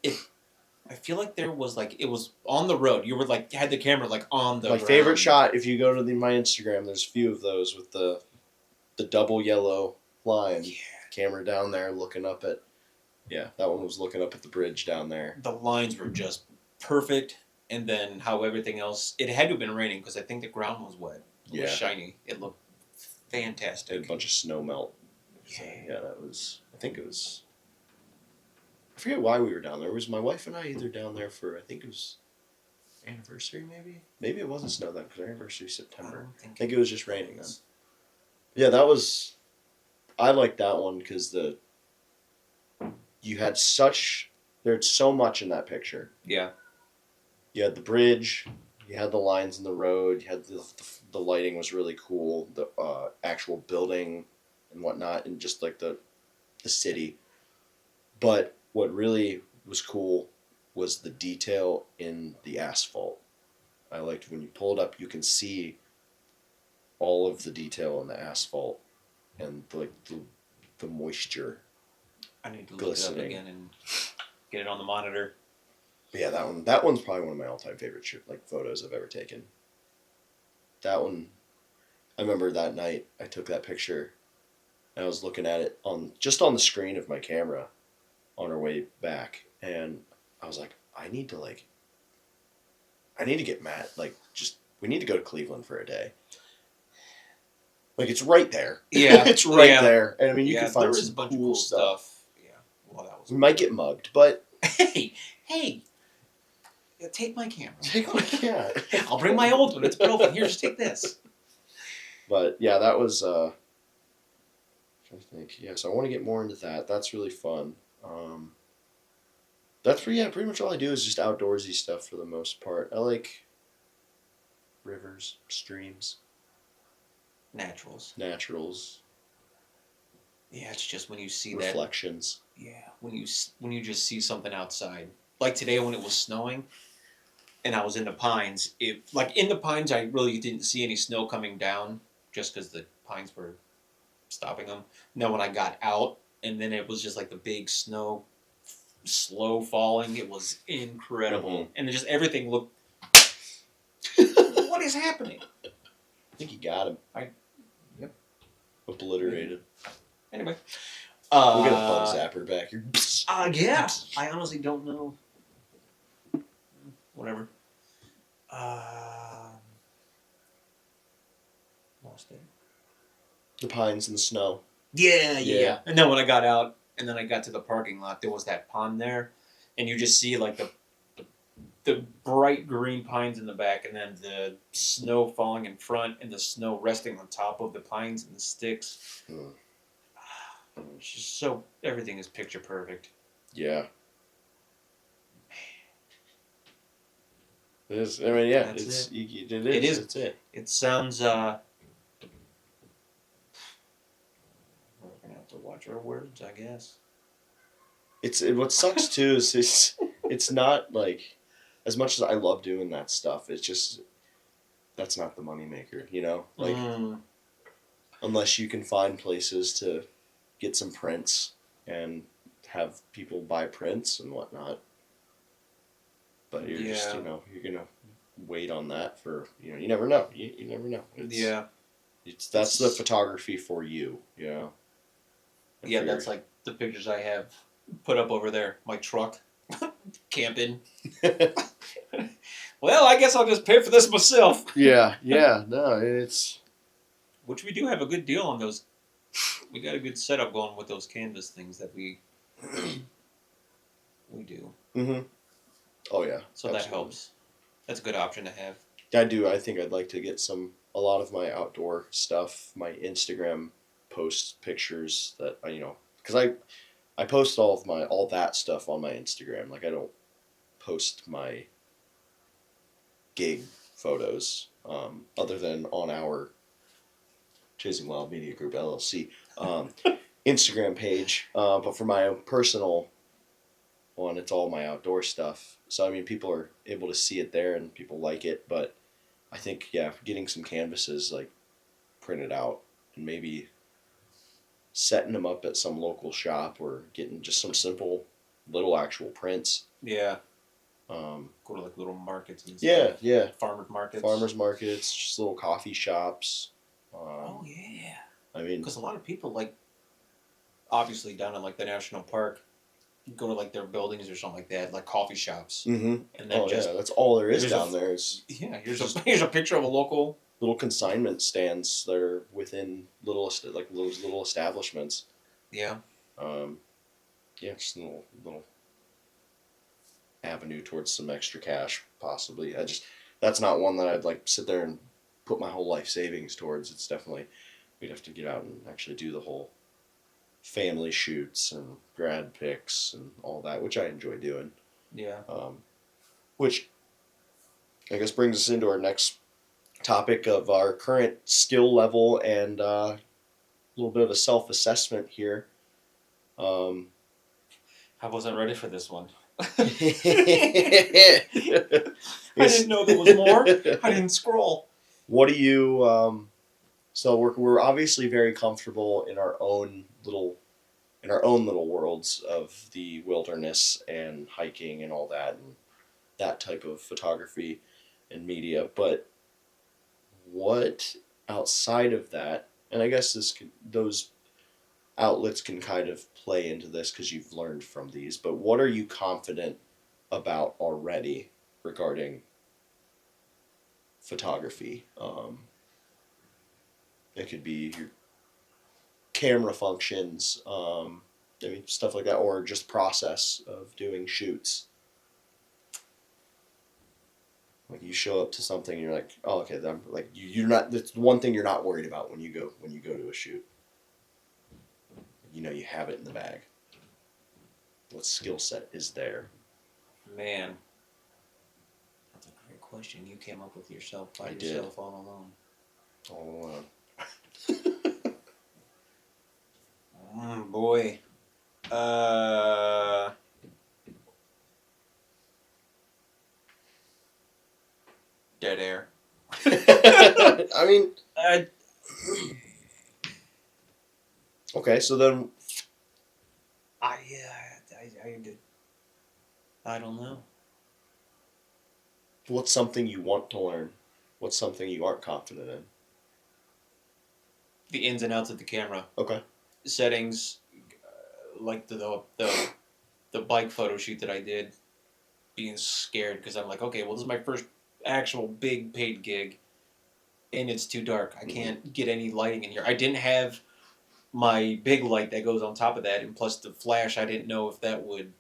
I feel like there was like it was on the road. You were like had the camera like on the. My ground. favorite shot. If you go to my Instagram, there's a few of those with the double yellow line. Yeah. Camera down there looking up at. Yeah, that one was looking up at the bridge down there. The lines were just perfect, and then how everything else. It had to have been raining because I think the ground was wet. It was shiny. It looked fantastic. Had a bunch of snow melt. Yeah, that was. I think it was. I forget why we were down there. It was my wife and I either down there for I think it was anniversary maybe. Maybe it wasn't snow then because our anniversary is September. I think it was just raining then. Yeah, that was. I liked that one because you had there's so much in that picture. Yeah. You had the bridge, you had the lines in the road, you had the lighting was really cool, the actual building and whatnot, and just like the city. But what really was cool was the detail in the asphalt. I liked when you pull it up, you can see all of the detail in the asphalt and like the moisture. I need to look it up again and get it on the monitor. Yeah, that one's probably one of my all-time favorite photos I've ever taken. That one, I remember that night I took that picture, and I was looking at it on the screen of my camera, on our way back, and I was like, I need to get Matt. We need to go to Cleveland for a day. Like it's right there. Yeah, it's right there, and I mean you can find there is some a bunch cool of stuff. Yeah, well that was. We might get mugged, but hey, take my camera. Take my camera. I'll bring my old one. It's broken. Here, just take this. But yeah, that was. I'm trying to think. Yeah, so I want to get more into that. That's really fun. That's pretty much all I do is just outdoorsy stuff for the most part. I like rivers, streams, naturals. Yeah, it's just when you see reflections. That. Yeah, when you just see something outside, like today when it was snowing, and I was in the pines. In the pines, I really didn't see any snow coming down, just because the pines were stopping them. And then when I got out, and then it was just like the big snow, slow falling. It was incredible, and just everything looked. What is happening? I think you got him. Yep. Obliterated. Anyway. We'll get a bug zapper back here. Yeah. I honestly don't know. Whatever. Lost it. The pines and the snow. Yeah. And then when I got out, and then I got to the parking lot, there was that pond there, and you just see like the bright green pines in the back, and then the snow falling in front, and the snow resting on top of the pines and the sticks. It's just everything is picture perfect. Yeah. It is. I mean, yeah, That's it's it. it It is. is. It's it. It sounds. We're gonna have to watch our words, I guess. What sucks too is it's not like as much as I love doing that stuff. It's just that's not the moneymaker, you know. Like Mm, unless you can find places to get some prints and have people buy prints and whatnot. But you're just yeah. you're gonna wait on that for you never know. You never know. Yeah. It's that's the It's photography for you, and yeah. for your That's like the pictures I have put up over there. My truck, camping. Well, I guess I'll just pay for this myself. yeah, no, it's Which we do have a good deal on those. We got a good setup going with those canvas things that we do. mm-hmm. Oh yeah, So that absolutely. helps. That's a good option to have. I do. I think I'd like to get a lot of my outdoor stuff, my Instagram post pictures that because I post all that stuff on my Instagram. Like I don't post my gig photos, other than on our Chasing Wild Media Group LLC Instagram page. But for my own personal one, it's all my outdoor stuff. So I mean, people are able to see it there, and people like it. But I think getting some canvases like printed out and maybe setting them up at some local shop or getting just some simple little actual prints. Yeah. Um, Go to like little markets and yeah, stuff. yeah. Farmers markets. Farmers markets, just little coffee shops. Oh yeah. I mean, Because a lot of people like obviously down in like the national park go to like their buildings or something like that, like coffee shops, mm-hmm. and then Yeah, that's all there is here's a down there is yeah here's a picture of a local. little consignment stands that are within those little establishments. Yeah. Um, yeah, just a little avenue towards some extra cash, possibly. That's not one that I'd like sit there and put my whole life savings towards. It's definitely we'd have to get out and actually do the whole family shoots and grad pics and all that, which I enjoy doing. Yeah. Which I guess brings us into our next topic of our current skill level and a little bit of a self assessment here. Um, I wasn't ready for this one. I I didn't know there was more. I didn't scroll. What do you? So we're obviously very comfortable in our own little worlds of the wilderness and hiking and all that and that type of photography and media. But what outside of that? And I guess those outlets can kind of play into this because you've learned from these. But what are you confident about already regarding photography? It could be your camera functions, I mean stuff like that, or just process of doing shoots. Like you show up to something and you're like, oh okay, I'm like you're not. That's one thing you're not worried about when you go to a shoot. You have it in the bag. What skill set is there? Man, that's a great question. You came up with yourself by I did. yourself all alone. All alone. Boy. Dead air. I mean, I okay, so then I did. I don't know. what's something you want to learn? What's something you aren't confident in? The ins and outs of the camera Okay. settings, like the bike photo shoot that I did, being scared because I'm like, okay, well, this is my first actual big paid gig, and it's too dark. I can't get any lighting in here. I didn't have my big light that goes on top of that, and plus the flash. I didn't know if that would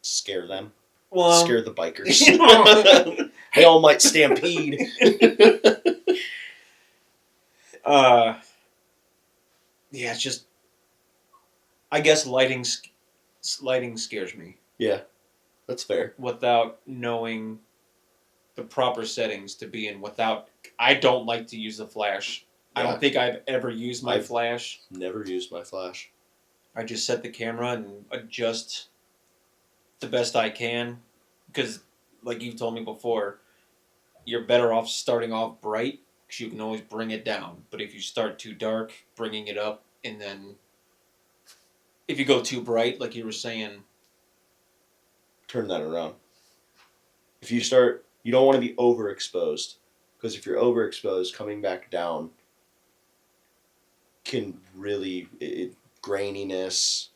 Scare them. well Scare the bikers. They all might stampede. Yeah, it's just I guess lighting scares me Yeah, that's fair. without knowing the proper settings to be in without. I don't like to use the flash. I Yeah. don't think I've ever used my I've- flash. Never used my flash. I just set the camera and adjust the best I can, because, like you told me before, you're better off starting off bright because you can always bring it down. But if you start too dark, bringing it up, and then if you go too bright, like you were saying, Turn that around. If you start, you don't want to be overexposed, because if you're overexposed, coming back down can really graininess.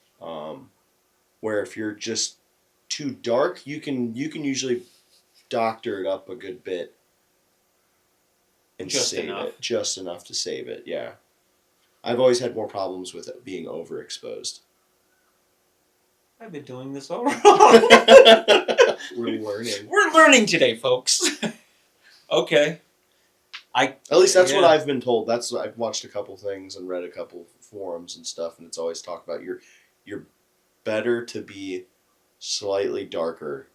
Where if you're just too dark, you can usually doctor it up a good bit and Just save enough. it just enough to save it. Yeah, I've always had more problems with it being overexposed. I've been doing this all wrong. We're learning. We're learning today, folks. Okay. At least that's what Yeah. I've been told. I've watched a couple things and read a couple forums and stuff, and it's always talked about you're better to be slightly darker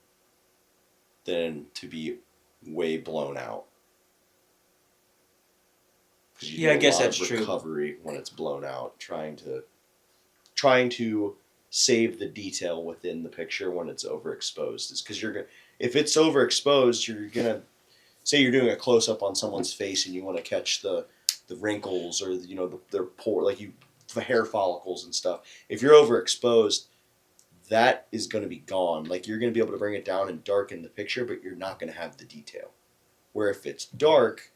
than to be way blown out. Because you Yeah, I do a guess lot that's of true. recovery when it's blown out, trying to save the detail within the picture when it's overexposed. Is because if it's overexposed, you're gonna say you're doing a close up on someone's face and you want to catch the wrinkles or their pore, the hair follicles and stuff. If you're overexposed, that is going to be gone. Like, you're going to be able to bring it down and darken the picture, but you're not going to have the detail. Where if it's dark,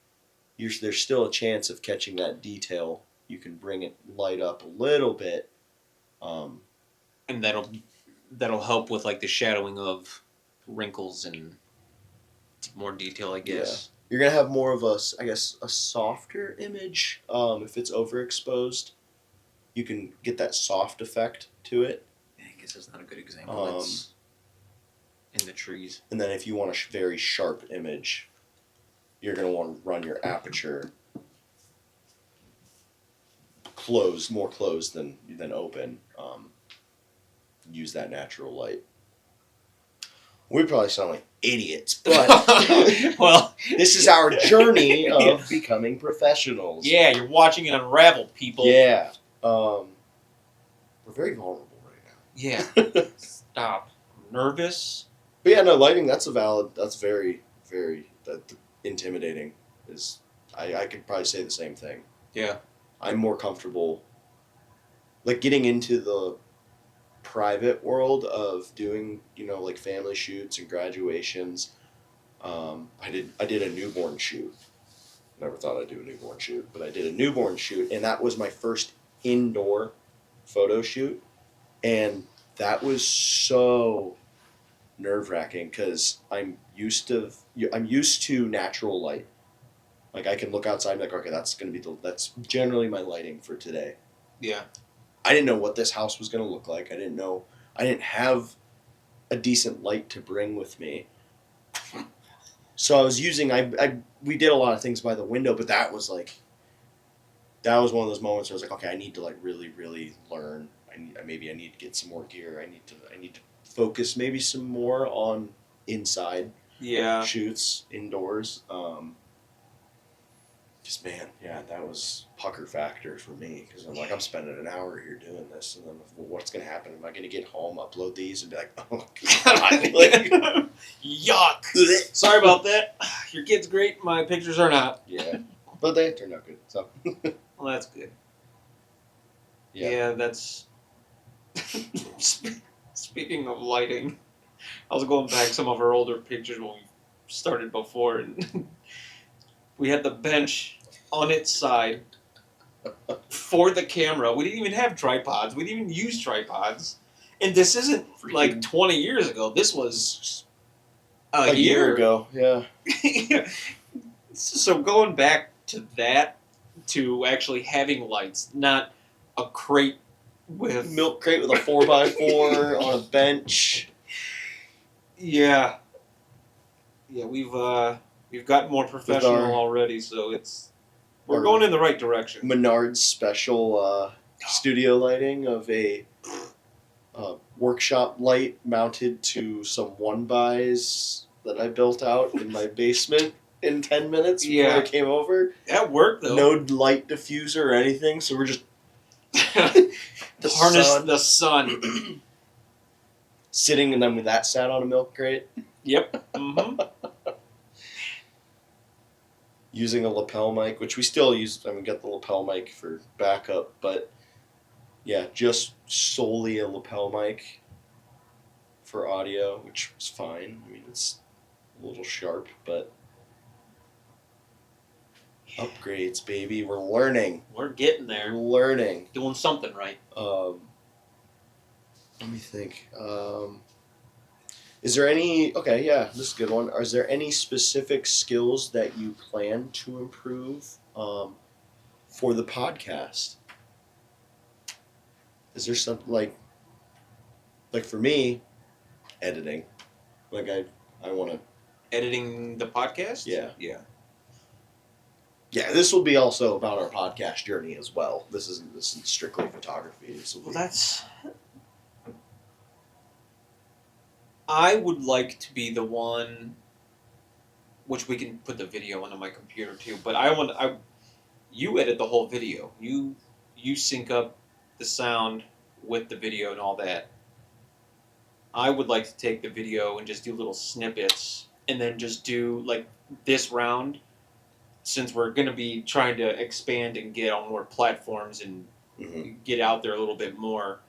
there's still a chance of catching that detail. You can bring it light up a little bit. And that'll help with like the shadowing of wrinkles and more detail, I guess. You're going to have more of a softer image. If it's overexposed, you can get that soft effect to it. I guess that's not a good example. It's in the trees. And then if you want a very sharp image, you're going to want to run your aperture more closed than open. Use that natural light. We probably sound like idiots, but well, this is our journey of becoming professionals. Yeah, you're watching it unravel, people. Yeah. We're very vulnerable right now. Yeah. Stop. I'm nervous. But yeah, no, lighting, that's very, very intimidating. I could probably say the same thing. Yeah. I'm more comfortable, like, getting into the private world of doing, like, family shoots and graduations. I did a newborn shoot. Never thought I'd do a newborn shoot, but I did a newborn shoot, and that was my first indoor photo shoot, and that was so nerve-wracking because I'm used to natural light. Like, I can look outside and be like, okay, that's generally my lighting for today. Yeah. I didn't know what this house was going to look like. I didn't have a decent light to bring with me. So I was using, we did a lot of things by the window, but that was one of those moments where I was like, okay, I need to, like, really, really learn. Maybe I need to get some more gear. I need to focus maybe some more on inside shoots indoors. Just, man, yeah, that was pucker factor for me because I'm like, I'm spending an hour here doing this, and then what's going to happen? Am I going to get home, upload these, and be like, oh, God. Like, yuck. Sorry about that. Your kid's great. My pictures are not. Yeah, but they turned out good. So, well, that's good. Yeah. Yeah, that's. Speaking of lighting, I was going back some of our older pictures when we started before, and we had the bench on its side for the camera. We didn't even have tripods. We didn't even use tripods. And this isn't like 20 years ago. This was a year ago. Yeah. So going back to that, to actually having lights, not a crate with milk crate with a 4x4 on a bench. Yeah. Yeah, we've gotten more professional already, so we're going in the right direction. Menard's special studio lighting of a workshop light mounted to some 1x that I built out in my basement in 10 minutes before Yeah. I came over. That worked though. No light diffuser or anything, so we're just Harness the sun. sitting, and then that sat on a milk crate. Yep. Mm-hmm. Using a lapel mic, which we still use. I mean, got the lapel mic for backup, but yeah, just solely a lapel mic for audio, which was fine. I mean, it's a little sharp, but upgrades, baby. We're learning. We're getting We're there. learning. Doing something right. Let me think. Is there any? Okay, yeah, this is a good one. Is there any specific skills that you plan to improve for the podcast? Is there something like for me, editing? Like I want to. Editing the podcast? Yeah. Yeah. Yeah, this will be also about our podcast journey as well. This isn't strictly photography. This will be. Well, that's. I would like to be the one, which we can put the video onto my computer too. But you edit the whole video. You sync up the sound with the video and all that. I would like to take the video and just do little snippets, and then just do like this round. Since we're going to be trying to expand and get on more platforms and get out there a little bit more,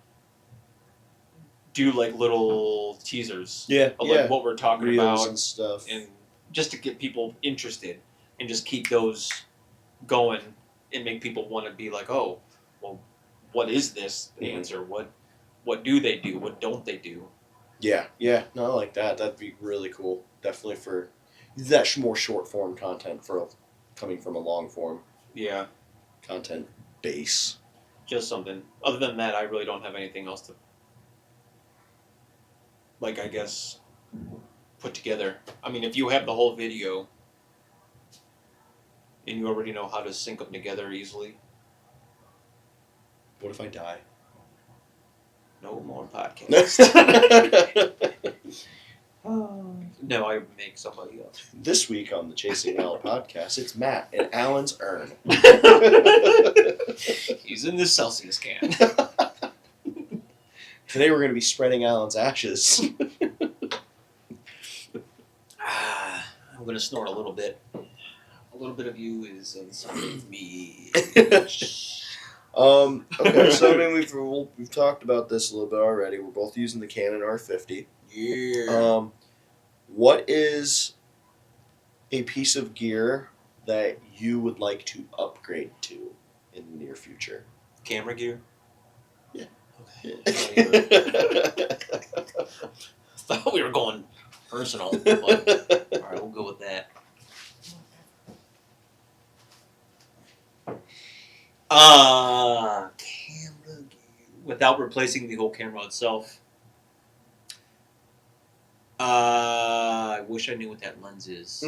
do like little teasers of like what we're talking Reels about and stuff, and just to get people interested and just keep those going and make people want to be like, oh, well, what is this answer? What do they do? What don't they do? Yeah, no, I like that. That'd be really cool. Definitely for that more short form content for coming from a long form content base. Just something. Other than that, I really don't have anything else to, like, I guess, put together. I mean, if you have the whole video and you already know how to sync them together easily. What if I die? No more podcasts. No, I make somebody else. This week on the Chasing Al podcast, it's Matt in Alan's urn. He's in this Celsius can. Today we're going to be spreading Alan's ashes. I'm going to snort a little bit. A little bit of you is inside of me. Okay, so I mean we've talked about this a little bit already. We're both using the Canon R50. Yeah. What is a piece of gear that you would like to upgrade to in the near future? Camera gear? Yeah. Okay. I thought we were going personal. But, all right, we'll go with that. Camera gear. Without replacing the whole camera itself. I wish I knew what that lens is.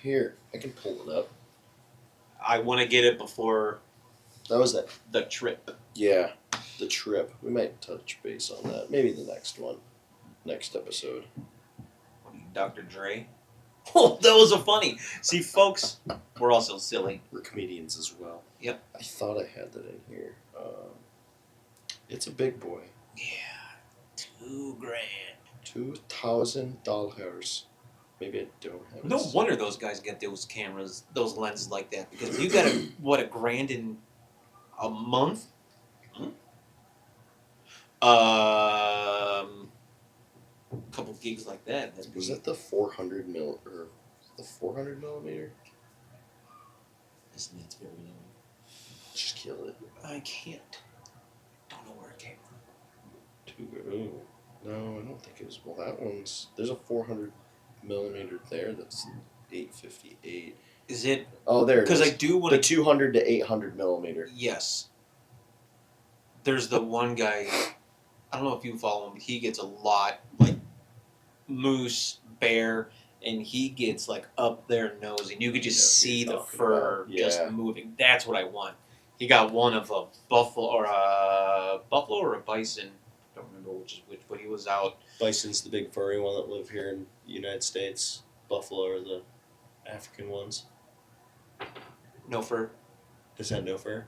Here, I can pull it up. I want to get it before That was it. the trip. Yeah, the trip. We might touch base on that. Maybe the next one. Next episode. What are you, Dr. Dre? Oh, those are funny. See, folks, we're also silly. We're comedians as well. Yep. I thought I had that in here. It's a big boy. Yeah, $2,000. $2,000. Maybe I don't have it. No wonder those guys get those cameras, those lenses like that. Because you got $1,000 in a month? A couple gigs like that. Was that the 400 mil or the 400 millimeter? This needs very low. Just kill it. I can't. Don't know where it came from. Ooh. No, I don't think it was. Well, that one's. There's a 400 millimeter there. That's 858. Is it? Oh, there it is. Because I do want the 200 to 800 millimeter. Yes. There's the one guy. I don't know if you follow him. But he gets a lot like moose, bear, and he gets like up their nose, and you could just see the fur just moving. That's what I want. He got one of a buffalo or a bison. I don't remember which, but he was out. Bison's the big furry one that live here in the United States. buffalo are the African ones. No fur. Is that no fur?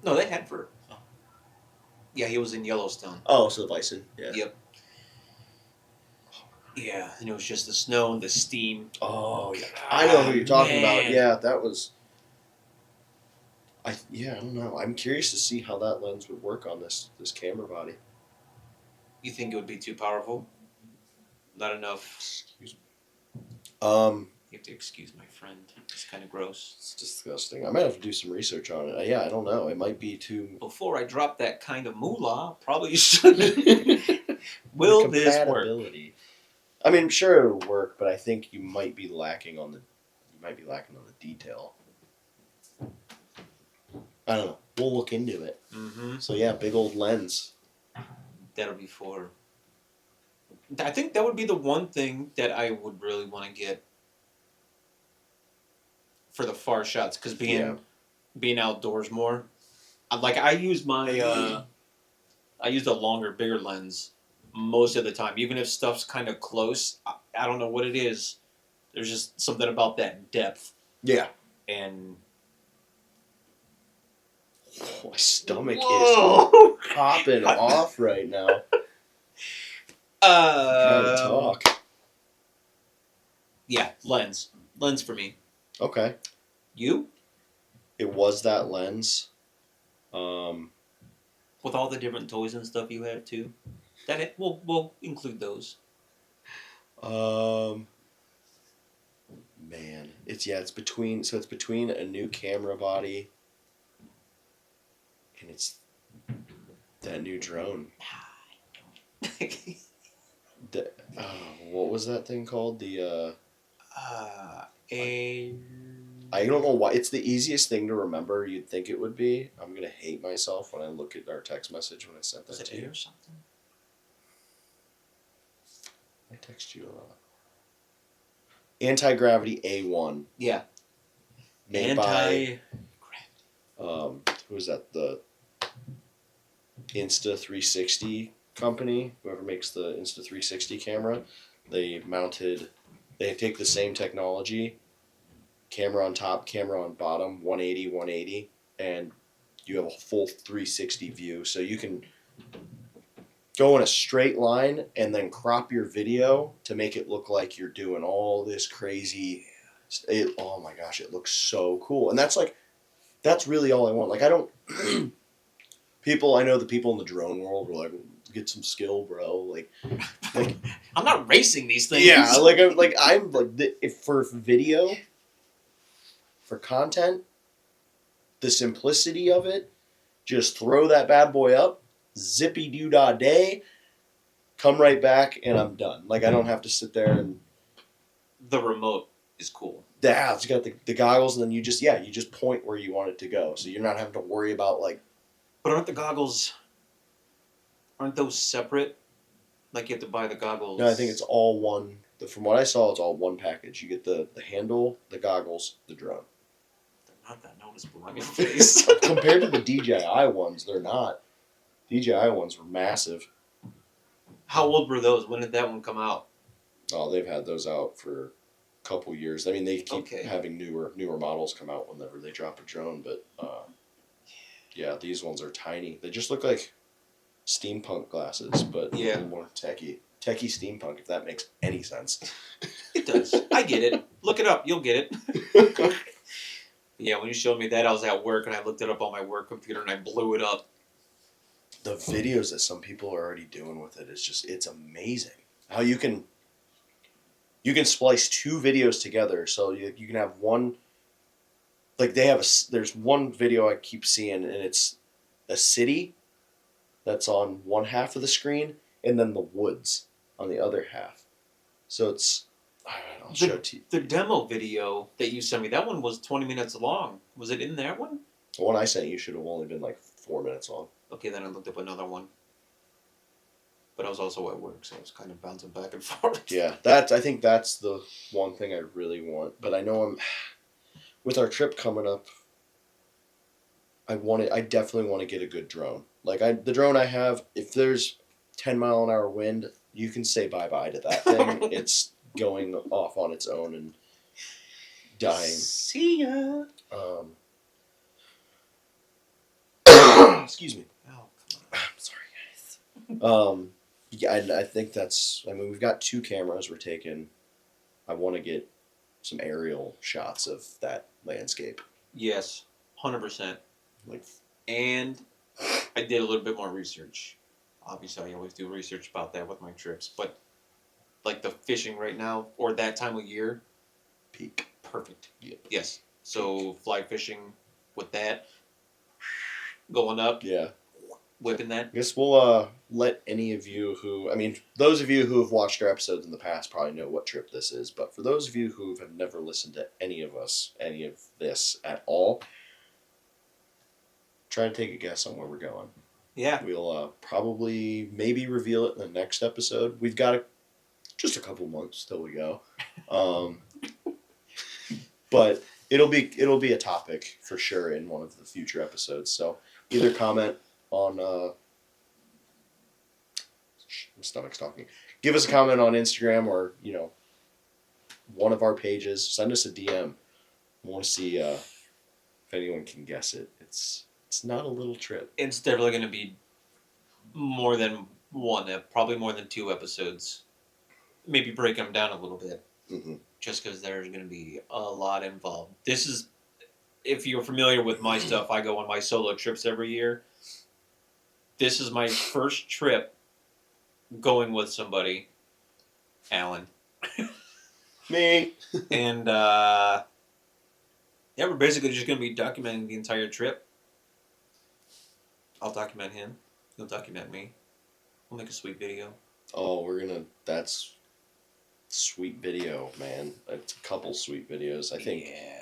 No, they had fur. Oh. Yeah, he was in Yellowstone. Oh, so the bison. Yeah. Yep. Yeah, and it was just the snow and the steam. Oh yeah, I know who you're talking about. Man. Yeah, that was. I don't know. I'm curious to see how that lens would work on this camera body. You think it would be too powerful? Not enough. Excuse me. You have to excuse my friend. It's kind of gross. It's disgusting. I might have to do some research on it. Yeah, I don't know. It might be too. Before I drop that kind of moolah, probably should. Will this work? I mean, sure it'll work, but I think you might be lacking on the detail. I don't know. We'll look into it. Mm-hmm. So yeah, big old lens. That'll be for. I think that would be the one thing that I would really want to get for the far shots, because being outdoors more. Like I use my I use a longer, bigger lens most of the time, even if stuff's kind of close. I don't know what it is. There's just something about that depth. Yeah. And my stomach Whoa. is popping off right now. Trying to talk. Yeah, lens for me. Okay. You? It was that lens. With all the different toys and stuff you have too. We'll include those. Man, it's between a new camera body and it's that new drone. What was that thing called? I don't know why. It's the easiest thing to remember. You'd think it would be. I'm gonna hate myself when I look at our text message when I sent that to you. Or something? I text you a lot. Anti-gravity A1. Yeah. Made by who is that? The Insta360 company. Whoever makes the Insta360 camera, they take the same technology. Camera on top, camera on bottom, 180, and you have a full 360 view. So you can go in a straight line and then crop your video to make it look like you're doing all this crazy. Oh my gosh, it looks so cool. And that's really all I want. Like I don't. I know the people in the drone world were like, get some skill, bro. Like I'm not racing these things. Yeah, if for video. For content, the simplicity of it, just throw that bad boy up, zippy doo dah day, come right back, and I'm done. Like I don't have to sit there and. The remote is cool. Yeah, it's got the goggles, and then you just point where you want it to go, so you're not having to worry about like. But aren't those separate? Like you have to buy the goggles. No, I think it's all one. From what I saw, it's all one package. You get the handle, the goggles, the drone. Not that noticeable on your face. Compared to the DJI ones, they're not. DJI ones were massive. How old were those? When did that one come out? Oh, they've had those out for a couple years. I mean, they keep having newer models come out whenever they drop a drone. But yeah, these ones are tiny. They just look like steampunk glasses, but a little more techie steampunk. If that makes any sense. It does. I get it. Look it up. You'll get it. Yeah, when you showed me that, I was at work and I looked it up on my work computer and I blew it up. The videos that some people are already doing with it it's amazing. How you can splice two videos together, so you can have one. Like there's one video I keep seeing, and it's a city that's on one half of the screen, and then the woods on the other half. So it's. I'll show it to you. The demo video that you sent me, that one was 20 minutes long. Was it in that one? The one I sent you should have only been like 4 minutes long. Okay, then I looked up another one. But I was also at work, so I was kind of bouncing back and forth. Yeah, I think that's the one thing I really want. But I know with our trip coming up, I definitely want to get a good drone. Like the drone I have, if there's 10 mile an hour wind, you can say bye-bye to that thing. It's going off on its own and dying. See ya. Excuse me. Oh, I'm sorry, guys. Yeah, I think that's. I mean, we've got 2 cameras we're taking. I want to get some aerial shots of that landscape. yes, 100%. Like, And I did a little bit more research. Obviously, I always do research about that with my trips, but like the fishing right now or that time of year, peak. perfect. Yeah. Yes. So fly fishing with that going up, Yeah. whipping that. I guess we'll let any of you who, I mean, those of you who have watched our episodes in the past probably know what trip this is, but for those of you who have never listened to any of this at all, try to take a guess on where we're going. Yeah. We'll probably maybe reveal it in the next episode. We've got just a couple months till we go, but it'll be a topic for sure in one of the future episodes. So either comment on my stomach's talking. Give us a comment on Instagram or one of our pages. Send us a DM. I want to see if anyone can guess it. It's not a little trip. It's definitely going to be more than one, probably more than 2 episodes. Maybe break them down a little bit, just because there's going to be a lot involved. This is, if you're familiar with my stuff, I go on my solo trips every year. This is my first trip going with somebody, Alan. Me. And yeah, we're basically just going to be documenting the entire trip. I'll document him. He'll document me. We'll make a sweet video. Oh, that's sweet video, man. It's a couple sweet videos. I think. Yeah.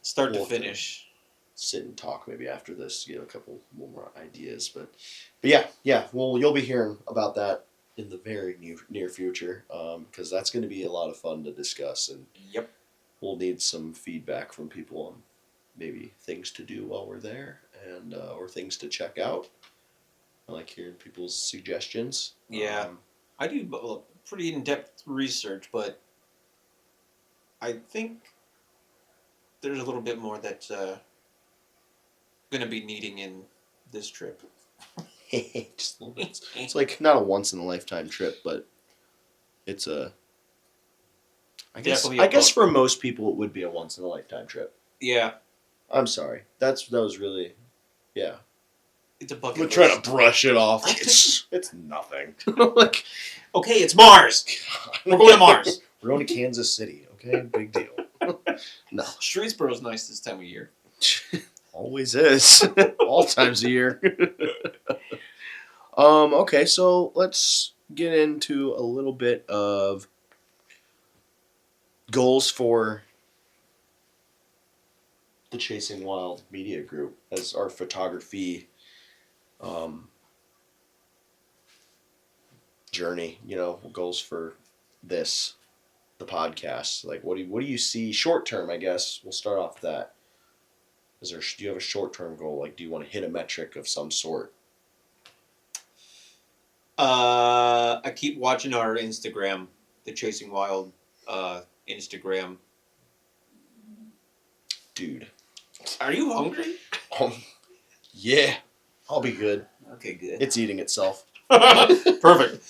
Start to finish. Sit and talk maybe after this, get a couple more ideas, but yeah. Well, you'll be hearing about that in the very near future, because that's going to be a lot of fun to discuss, and yep, we'll need some feedback from people on maybe things to do while we're there, and or things to check out. I like hearing people's suggestions. Yeah, I do pretty in-depth research, but I think there's a little bit more that's going to be needing in this trip. Just a little bit. It's like not a once in a lifetime trip, but it's a. I guess for most people it would be a once in a lifetime trip. Yeah. I'm sorry. That was really, yeah. It's a bucket We're list. trying to brush it off. It's nothing. Like, okay, it's Mars. We're going to Mars. We're going to Kansas City. Okay, big deal. No. Streetsboro's nice this time of year. Always is. All times a year. Okay, so let's get into a little bit of goals for the Chasing Wild Media Group as our photography journey. Goals for the podcast. Like, what do you see short term? I guess we'll start off with that. Do you have a short term goal? Like, do you want to hit a metric of some sort? I keep watching our Instagram, the Chasing Wild Instagram. Dude. Are you hungry? Yeah. I'll be good. Okay, good. It's eating itself. Perfect.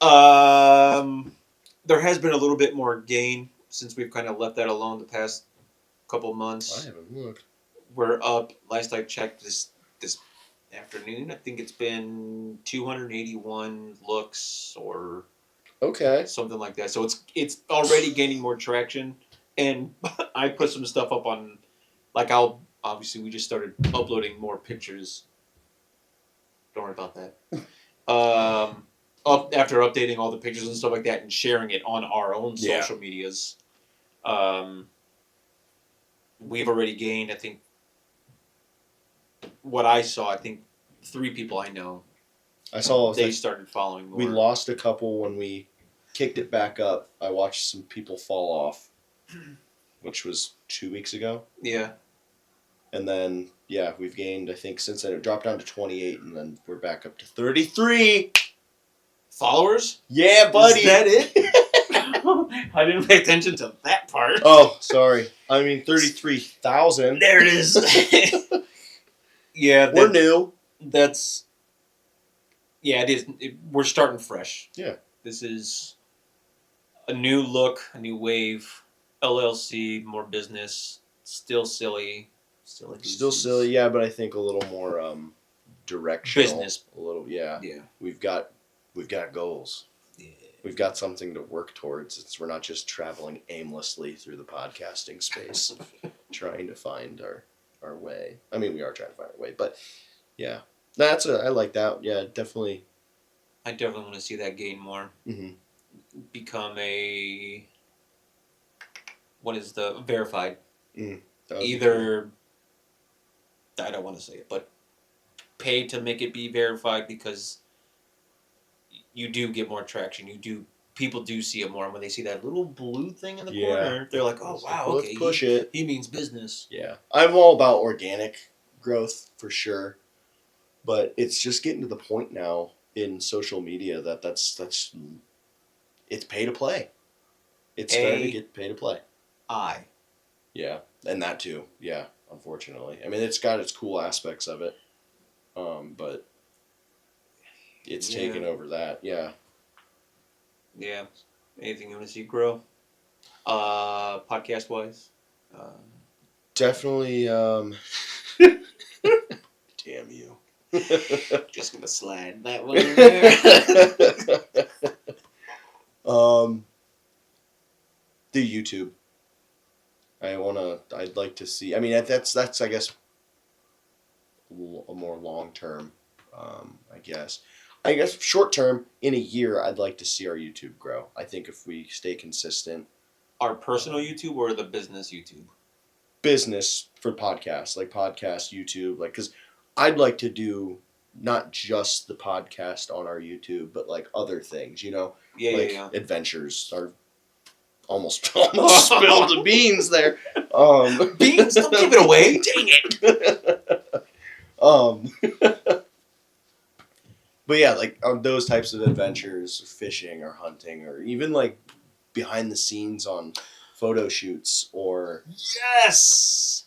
There has been a little bit more gain since we've kind of left that alone the past couple months. I haven't looked. We're up. Last I checked this afternoon, I think it's been 281 looks or something like that. So it's already gaining more traction. And I put some stuff up on, like obviously we just started uploading more pictures. Don't worry about that. After updating all the pictures and stuff like that and sharing it on our own social medias, we've already gained, I think, what I saw, I think 3 people I know. They started following more. We lost a couple when we kicked it back up. I watched some people fall off, which was 2 weeks ago. Yeah. And then, we've gained, I think, since then it dropped down to 28, and then we're back up to 33. Followers? Yeah, buddy. Is that it? I didn't pay attention to that part. Oh, sorry. I mean 33,000. There it is. Yeah, We're new. That's yeah. It is. We're starting fresh. Yeah. This is a new look, a new wave. LLC, more business. Still silly. Still silly, yeah, but I think a little more directional. Business. A little, yeah. Yeah. We've got goals. Yeah. We've got something to work towards. We're not just traveling aimlessly through the podcasting space of trying to find our way. I mean, we are trying to find our way, but yeah, I like that. Yeah, definitely. I definitely want to see that gain more. Mm-hmm. Become a what is the verified? Either I don't want to say it, but pay to make it be verified because you do get more traction. People do see it more, and when they see that little blue thing in the corner, they're like, "Oh wow, well, okay, let's push it." He means business. Yeah, I'm all about organic growth for sure, but it's just getting to the point now in social media that's it's pay to play. It's starting to get pay to play. Yeah, and that too. Yeah, unfortunately, I mean it's got its cool aspects of it, but it's taken over that. Yeah. Yeah. Anything you want to see grow? Podcast wise. Definitely. Damn you. Just gonna slide that one in there. The YouTube. I'd like to see. I mean, that's I guess a more long term. I guess. Short term, in a year, I'd like to see our YouTube grow. I think if we stay consistent. Our personal YouTube or the business YouTube? Business for podcasts, like podcast YouTube, like because I'd like to do not just the podcast on our YouTube, but like other things, Yeah. Adventures are almost spilled the beans there. Beans, don't give it away, dang it. But yeah, like those types of adventures, fishing or hunting, or even like behind the scenes on photo shoots, or yes,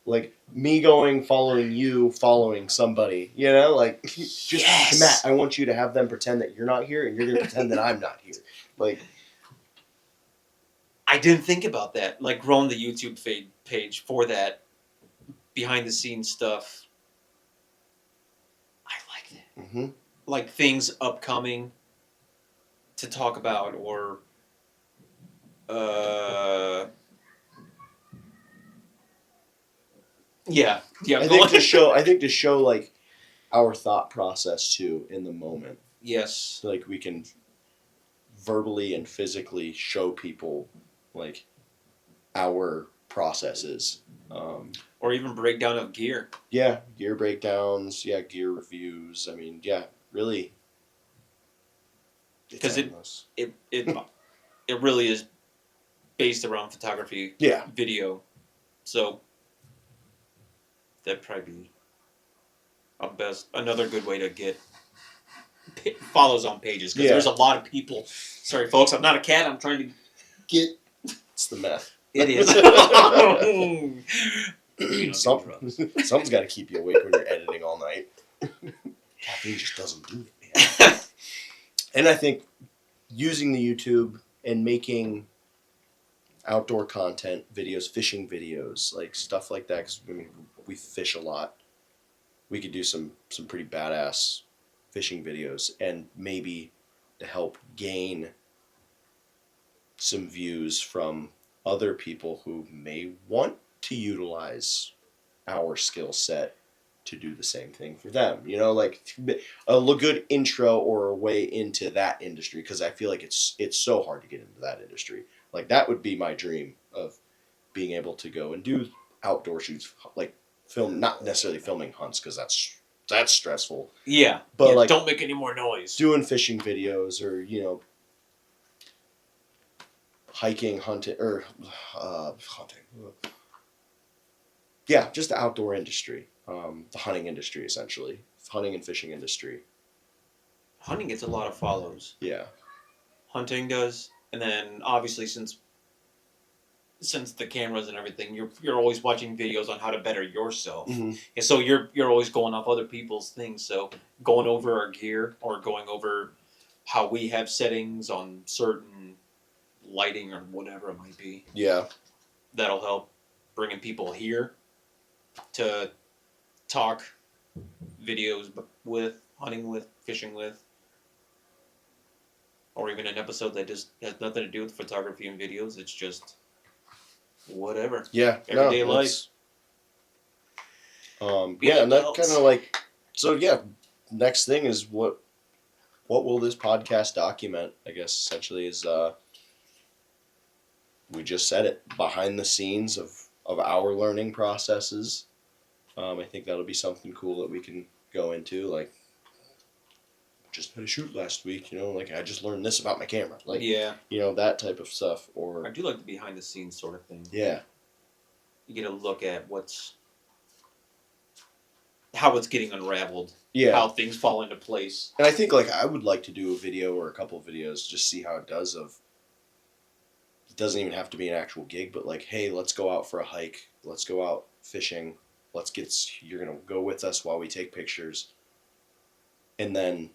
like me following you, following somebody, like just yes. Matt, I want you to have them pretend that you're not here, and you're gonna pretend that I'm not here. Like, I didn't think about that. Like growing the YouTube page for that behind the scenes stuff. I like that. mm-hmm. Like things upcoming to talk about, or yeah. I think to show like our thought process too in the moment. Yes. So, like we can verbally and physically show people like our processes. Or even breakdown of gear. Yeah, gear breakdowns. Yeah, gear reviews. I mean, yeah, really. Because it really is based around photography. Yeah. Video. So that'd probably be another good way to get follows on pages, because there's a lot of people. Sorry, folks, I'm not a cat. I'm trying to get. It's the meth. It is. Something's got to keep you awake when you're editing all night. Caffeine just doesn't do it, man. And I think using the YouTube and making outdoor content videos, fishing videos, like stuff like that, because we fish a lot. We could do some pretty badass fishing videos, and maybe to help gain some views from other people who may want to utilize our skill set to do the same thing for them. Like a good intro or a way into that industry, because I feel like it's so hard to get into that industry. Like that would be my dream of being able to go and do outdoor shoots, like film, not necessarily filming hunts, because that's stressful. Yeah, but like don't make any more noise. Doing fishing videos, or hiking, hunting, or hunting. Yeah, just the outdoor industry, the hunting industry, essentially, hunting and fishing industry. Hunting gets a lot of follows. Yeah. Hunting does, And then obviously since the cameras and everything, you're always watching videos on how to better yourself, Mm-hmm. and so you're always going off other people's things. So going over our gear or going over how we have settings on certain lighting or whatever it might be. Yeah. That'll help bringing people here to talk videos with, hunting with, fishing with, or even an episode that just has nothing to do with photography and videos. It's just whatever. Yeah. Everyday No, life. Yeah, and that kind of like, so yeah. Next thing is what will this podcast document? I guess essentially is we just said it, behind the scenes of our learning processes. I think that'll be something cool that we can go into. Like, just had a shoot last week. Like I just learned this about my camera. Like, Yeah, that type of stuff. I Or do like the behind the scenes sort of thing. yeah, You get a look at how it's getting unraveled. yeah. How things fall into place. And I think like I would like to do a video or a couple of videos, just see how it does. It doesn't even have to be an actual gig, but like, hey, let's go out for a hike. Let's go out fishing. You're gonna go with us while we take pictures, and then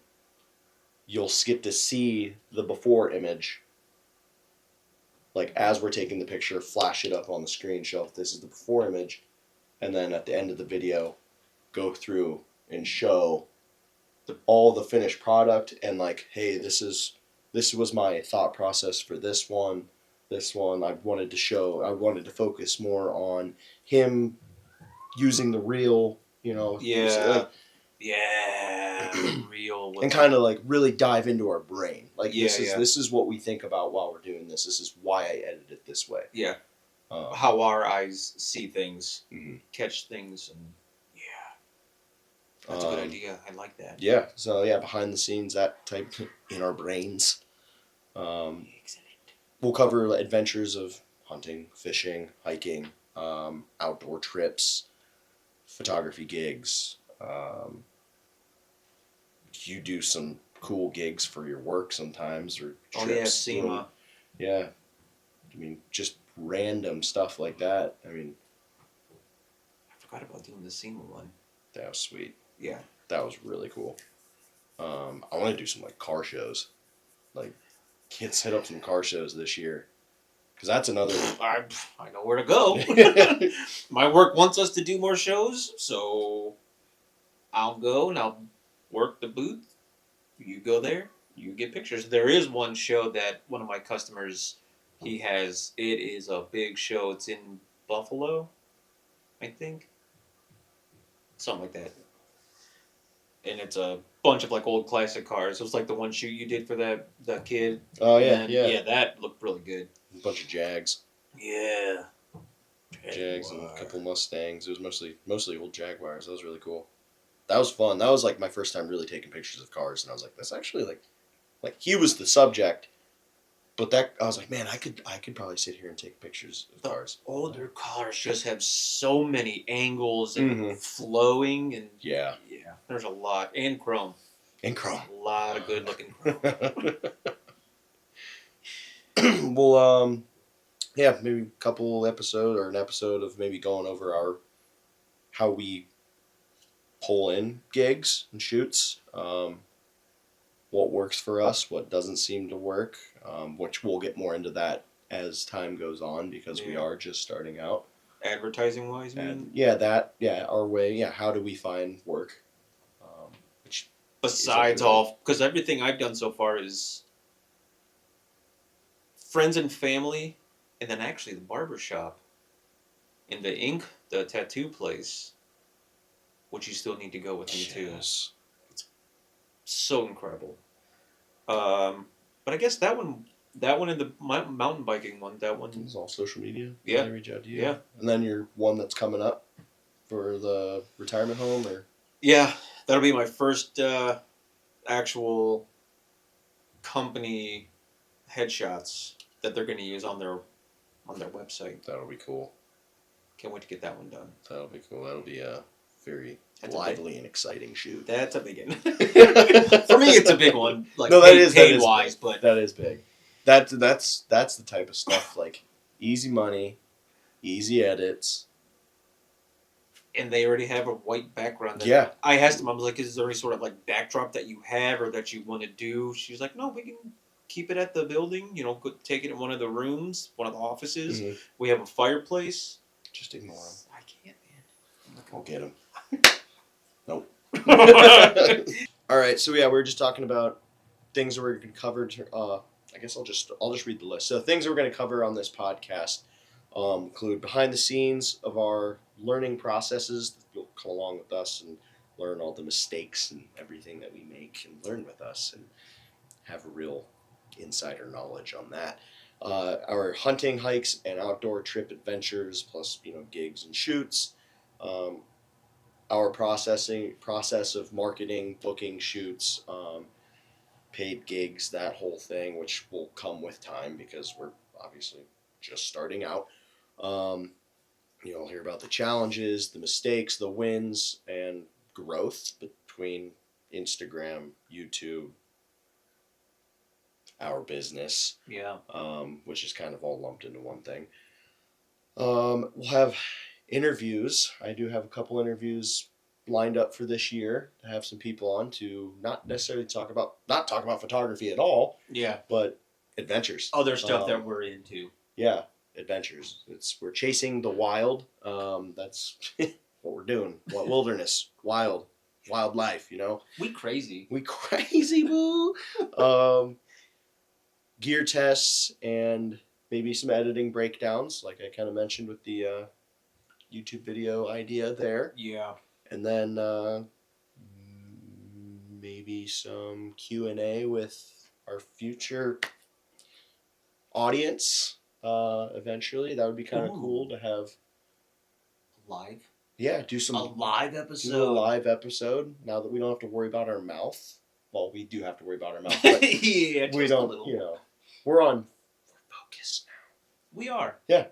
you'll get to see the before image. Like as we're taking the picture, flash it up on the screen, show if this is the before image, and then at the end of the video, go through and show all the finished product and like, hey, this was my thought process for this one. This one I wanted to focus more on him using the reel, Yeah. Real. and kind of like really dive into our brain. Like Yeah, this is what we think about while we're doing this. This is why I edit it this way. Yeah. How our eyes see things, Mhm. catch things, and that's a good idea. I like that. Yeah. So yeah, behind the scenes, that type in our brains. We'll cover adventures of hunting, fishing, hiking, outdoor trips, photography gigs. You do some cool gigs for your work sometimes, or trips. Oh yeah, SEMA. Yeah. I mean, just random stuff like that. I mean, I forgot about doing the SEMA one. that was sweet. Yeah. That was really cool. I want to do some like car shows. Like, kids hit up some car shows this year. Because that's another. I know where to go. My work wants us to do more shows, so I'll go and I'll work the booth. You go there, you get pictures. There is one show that one of my customers, he has. It is a big show. It's in Buffalo, I think. Something like that. And it's a bunch of like old classic cars. It was like the one shoot you did for that kid. Oh yeah, And, yeah. Yeah, that looked really good. A bunch of Jags. Yeah. Jags and a couple Mustangs. It was mostly old Jaguars. That was really cool. That was fun. That was like my first time really taking pictures of cars, and I was like, that's actually like he was the subject, but that I was like, man, I could probably sit here and take pictures of cars. Older cars just have so many angles and flowing and Yeah. There's a lot, and chrome. And chrome. A lot of good looking chrome. Well, yeah, maybe an episode of maybe going over how we pull in gigs and shoots, what works for us, what doesn't seem to work, which we'll get more into that as time goes on because we are just starting out. Advertising wise, man. Our way. Yeah, how do we find work? Besides because everything I've done so far is friends and family, and then actually the barber shop, and the tattoo place, which you still need to go with me too. It's so incredible. But I guess that one and the mountain biking one, that one is all social media. Yeah, they reach out to you. Yeah, and then your one that's coming up for the retirement home, or that'll be my first actual company headshots that they're going to use on their website. That'll be cool. Can't wait to get that one done. That'll be cool. That'll be a lively and exciting shoot. That's a big one. For me, it's a big one. Like, no, that is paid wise, but that is big. that's the type of stuff, like easy money, easy edits. And they already have a white background. Yeah. I asked them, I was like, is there any sort of like backdrop that you have or that you want to do? She's like, no, we can keep it at the building, take it in one of the rooms, one of the offices. Mm-hmm. We have a fireplace. Just ignore him. I can't, man. I'll get him. Nope. All right, so yeah, we're just talking about things that we're going to cover. I guess I'll just read the list. So things that we're going to cover on this podcast include behind the scenes of our learning processes. You'll come along with us and learn all the mistakes and everything that we make, and learn with us and have a real insider knowledge on that. Our hunting, hikes, and outdoor trip adventures, plus gigs and shoots. Our process of marketing, booking shoots, paid gigs, that whole thing, which will come with time because we're obviously just starting out. You'll hear about the challenges, the mistakes, the wins, and growth between Instagram, YouTube, our business. Yeah. Which is kind of all lumped into one thing. We'll have interviews. I do have a couple interviews lined up for this year to have some people on to not necessarily talk about photography at all. Yeah. But adventures. Other stuff that we're into. Yeah, adventures. We're chasing the wild. That's what we're doing. Wilderness, wildlife. We crazy. We crazy, boo. Gear tests and maybe some editing breakdowns, like I kind of mentioned with the YouTube video idea there. Yeah. And then maybe some Q&A with our future audience eventually. That would be kind of cool to have. Live? Yeah, do a live episode. Do a live episode now that we don't have to worry about our mouth. Well, we do have to worry about our mouth, but yeah, just we don't, a little. We're focused now. We are. Yeah.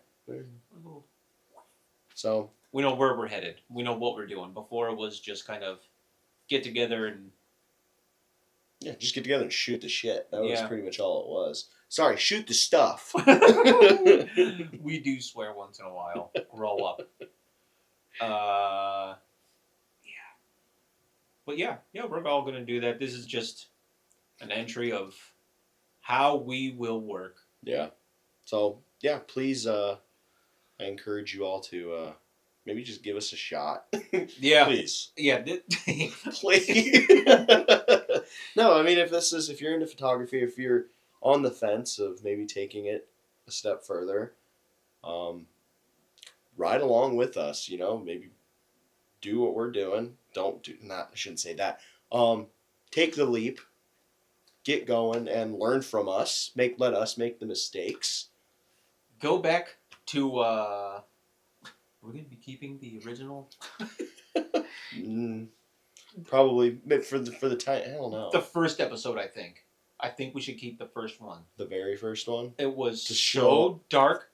So we know where we're headed. We know what we're doing. Before it was just kind of get together and just get together and shoot the shit. That was pretty much all it was. Sorry, shoot the stuff. We do swear once in a while. Grow up. But yeah, we're all gonna do that. This is just an entry of how we will work. Yeah. So yeah, please. I encourage you all to maybe just give us a shot. Yeah. Please. Yeah. Please. No, I mean if you're into photography, if you're on the fence of maybe taking it a step further, ride along with us. Maybe do what we're doing. I shouldn't say that. Take the leap. Get going and learn from us. Let us make the mistakes. Go back to. We're gonna be keeping the original. Probably for the time. I don't know. The first episode, I think. I think we should keep the first one. The very first one. It was so dark,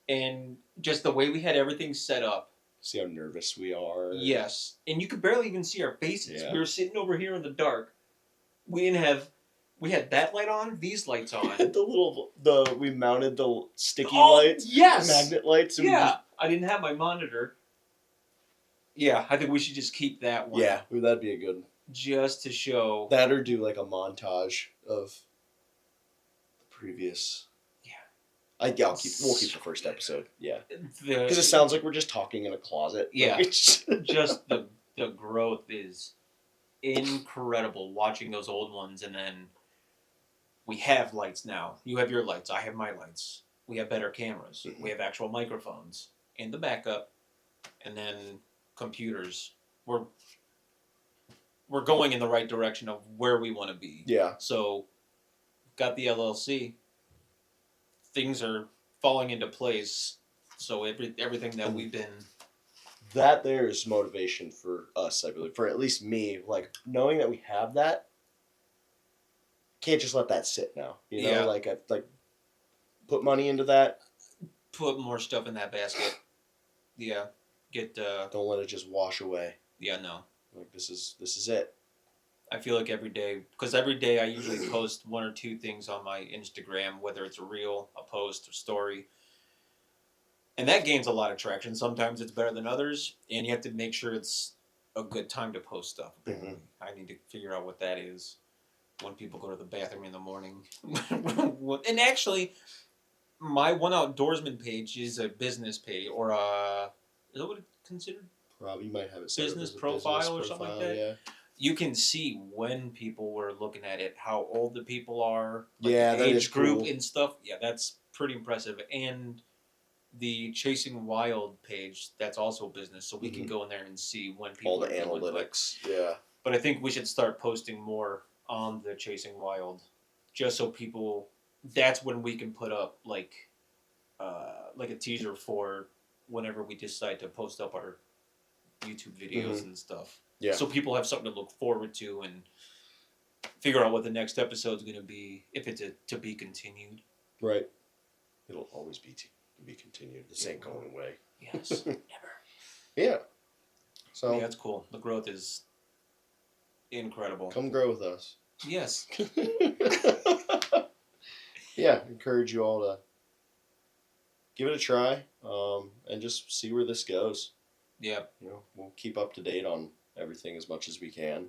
and just the way we had everything set up. See how nervous we are. Yes, and you could barely even see our faces. Yeah. We were sitting over here in the dark. We didn't have. We had that light on. These lights on. We mounted the sticky lights. Yes. Magnet lights. Yeah. I didn't have my monitor. Yeah, I think we should just keep that one. Yeah, that'd be a good. Just to show that, or do like a montage of the previous. Yeah. We'll keep the first episode. Yeah. Because it sounds like we're just talking in a closet. Yeah. Just the growth is incredible watching those old ones, and then we have lights now. You have your lights. I have my lights. We have better cameras. Mm-hmm. We have actual microphones and the backup, and then computers. We're going in the right direction of where we want to be. Yeah. So, got the LLC. Things are falling into place. So everything that we've been. That there is motivation for us, I believe. For at least me, like knowing that we have that. Can't just let that sit now. Yeah. Like put money into that. Put more stuff in that basket. Yeah. Don't let it just wash away. Yeah, no. Like this is it. I feel like every day, because every day I usually post one or two things on my Instagram, whether it's a reel, a post, or story. And that gains a lot of traction. Sometimes it's better than others, and you have to make sure it's a good time to post stuff. Apparently, I need to figure out what that is. When people go to the bathroom in the morning, and actually, my one outdoorsman page is a business page or a is that what it's considered? Probably you might have it set up Business as a profile or business something like profile, that. yeah. You can see when people were looking at it, how old the people are, like Yeah, the that age is group cool. and stuff. Yeah, that's pretty impressive. And the Chasing Wild page, that's also business, so we can go in there and see when people All the are doing, analytics, yeah. But I think we should start posting more on the Chasing Wild, just so people. That's when we can put up like a teaser for whenever we decide to post up our YouTube videos and stuff. Yeah. So people have something to look forward to and figure out what the next episode's going to be, if it's to be continued. Right. It'll always be to be continued. This ain't going away. Yes, never. Yeah. So yeah, that's cool. The growth is incredible. Come grow with us. Yes. Yeah, encourage you all to give it a try, and just see where this goes. Yeah. We'll keep up to date on everything as much as we can.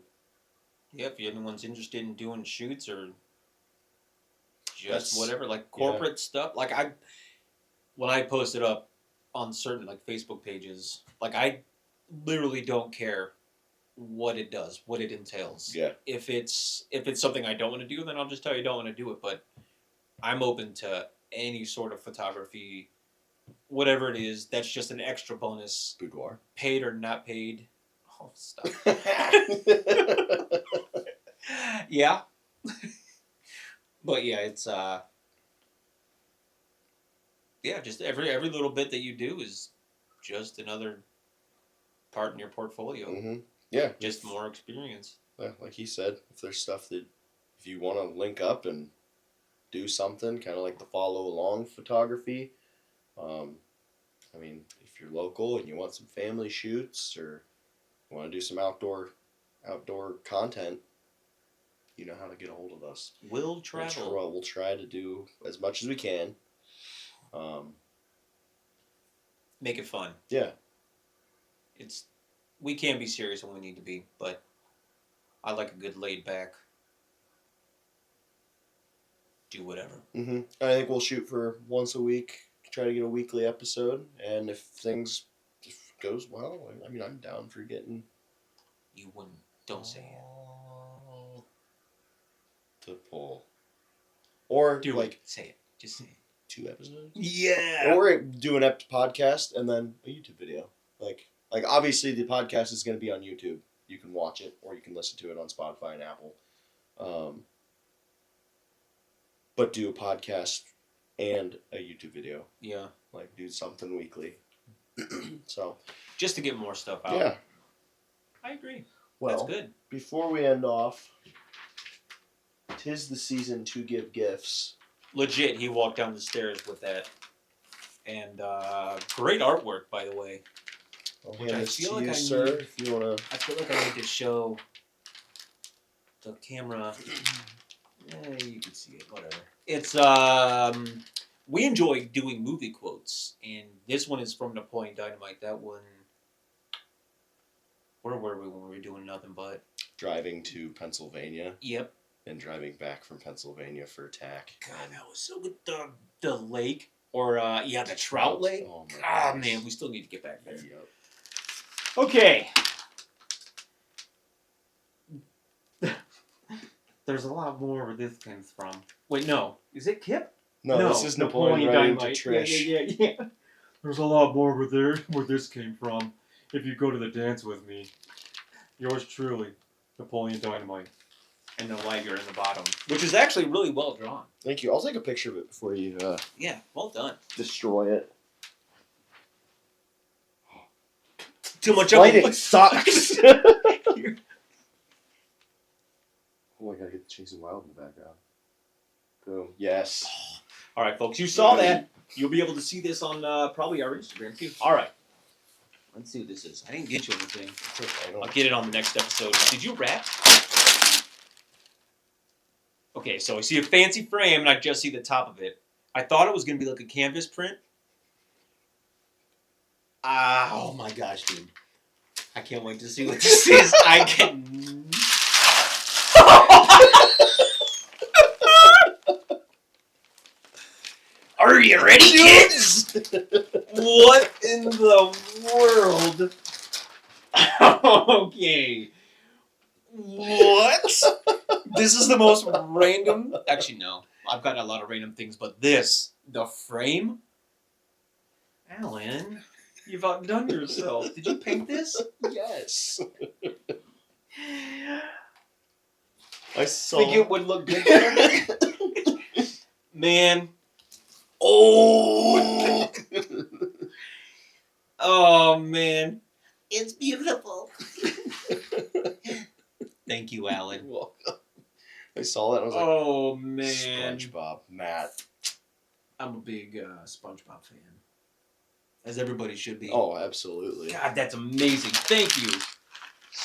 Yeah, if anyone's interested in doing shoots or just whatever, like corporate stuff, like when I post it up on certain like Facebook pages, like I literally don't care what it does, what it entails. Yeah. If it's something I don't want to do, then I'll just tell you I don't want to do it. But I'm open to any sort of photography, whatever it is. That's just an extra bonus. Boudoir. Paid or not paid. Oh, stop. Yeah. But yeah, it's yeah, just every little bit that you do is just another part in your portfolio. Mm-hmm. Yeah. Just more experience. Like he said, if there's stuff that if you want to link up and do something, kind of like the follow along photography. I mean, if you're local and you want some family shoots or you want to do some outdoor content, you know how to get a hold of us. We'll travel. We'll try to do as much as we can. Make it fun. Yeah. We can be serious when we need to be, but I like a good laid back. Do whatever. Mm-hmm. I think we'll shoot for once a week. Try to get a weekly episode, and if things goes well, I mean, I'm down for getting. You wouldn't. Don't say it. To pull. Or do like it. Say it. Just say it. 2 episodes. Yeah. Or do an podcast and then a YouTube video. Like obviously the podcast is going to be on YouTube. You can watch it or you can listen to it on Spotify and Apple. But do a podcast and a YouTube video. Yeah. Like do something weekly. So. Just to get more stuff out. Yeah. I agree. Well, that's good. Before we end off, 'tis the season to give gifts. Legit, he walked down the stairs with that. And great artwork, by the way. I'll hand this to you, sir, if you want to. I feel like I need to show the camera. You can see it, whatever. It's, we enjoy doing movie quotes, and this one is from Napoleon Dynamite. That one, where were we when we were doing nothing but? Driving to Pennsylvania. Yep. And driving back from Pennsylvania for TAC. God, that was so good. The lake, or, the Trout Lake. Oh, God, man, we still need to get back there. Yep. Okay. There's a lot more where this comes from. Wait, no. Is it Kip? No, this is Napoleon Dynamite to Trish. Yeah. There's a lot more where this came from. If you go to the dance with me. Yours truly, Napoleon Dynamite. And the liger in the bottom. Which is actually really well drawn. Thank you. I'll take a picture of it before you yeah, well done. Destroy it. Too much lighting sucks. Oh, I gotta get the Chasing Wild in the background. Boom. Yes. All right, folks. You saw that. You'll be able to see this on probably our Instagram, too. All right. Let's see what this is. I didn't get you anything. Okay, I'll get it on the next episode. Did you rap? Okay, so I see a fancy frame, and I just see the top of it. I thought it was gonna be like a canvas print. Oh my gosh, dude! I can't wait to see what this is. I can. Are you ready, kids? What in the world? Okay. What? This is the most random. Actually, no. I've got a lot of random things, but this, the frame. Alan, you've outdone yourself. Did you paint this? Yes. I saw. Think it would look good there? Man. Oh. Oh man. It's beautiful. Thank you, Alan. You're welcome. I saw that and I was like, Oh man. SpongeBob, Matt. I'm a big SpongeBob fan. As everybody should be. Oh, absolutely. God, that's amazing. Thank you.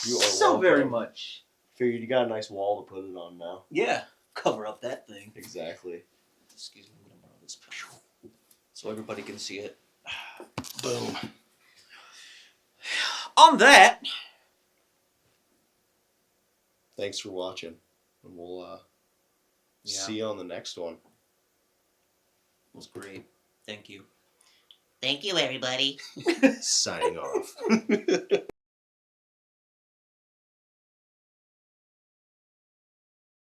You are so welcome. very much. Figured you got a nice wall to put it on now. Yeah. Cover up that thing. Exactly. Excuse me, I'm gonna borrow this so everybody can see it. Boom. On that. Thanks for watching. And we'll see you on the next one. It was great. Thank you. Thank you, everybody. Signing off.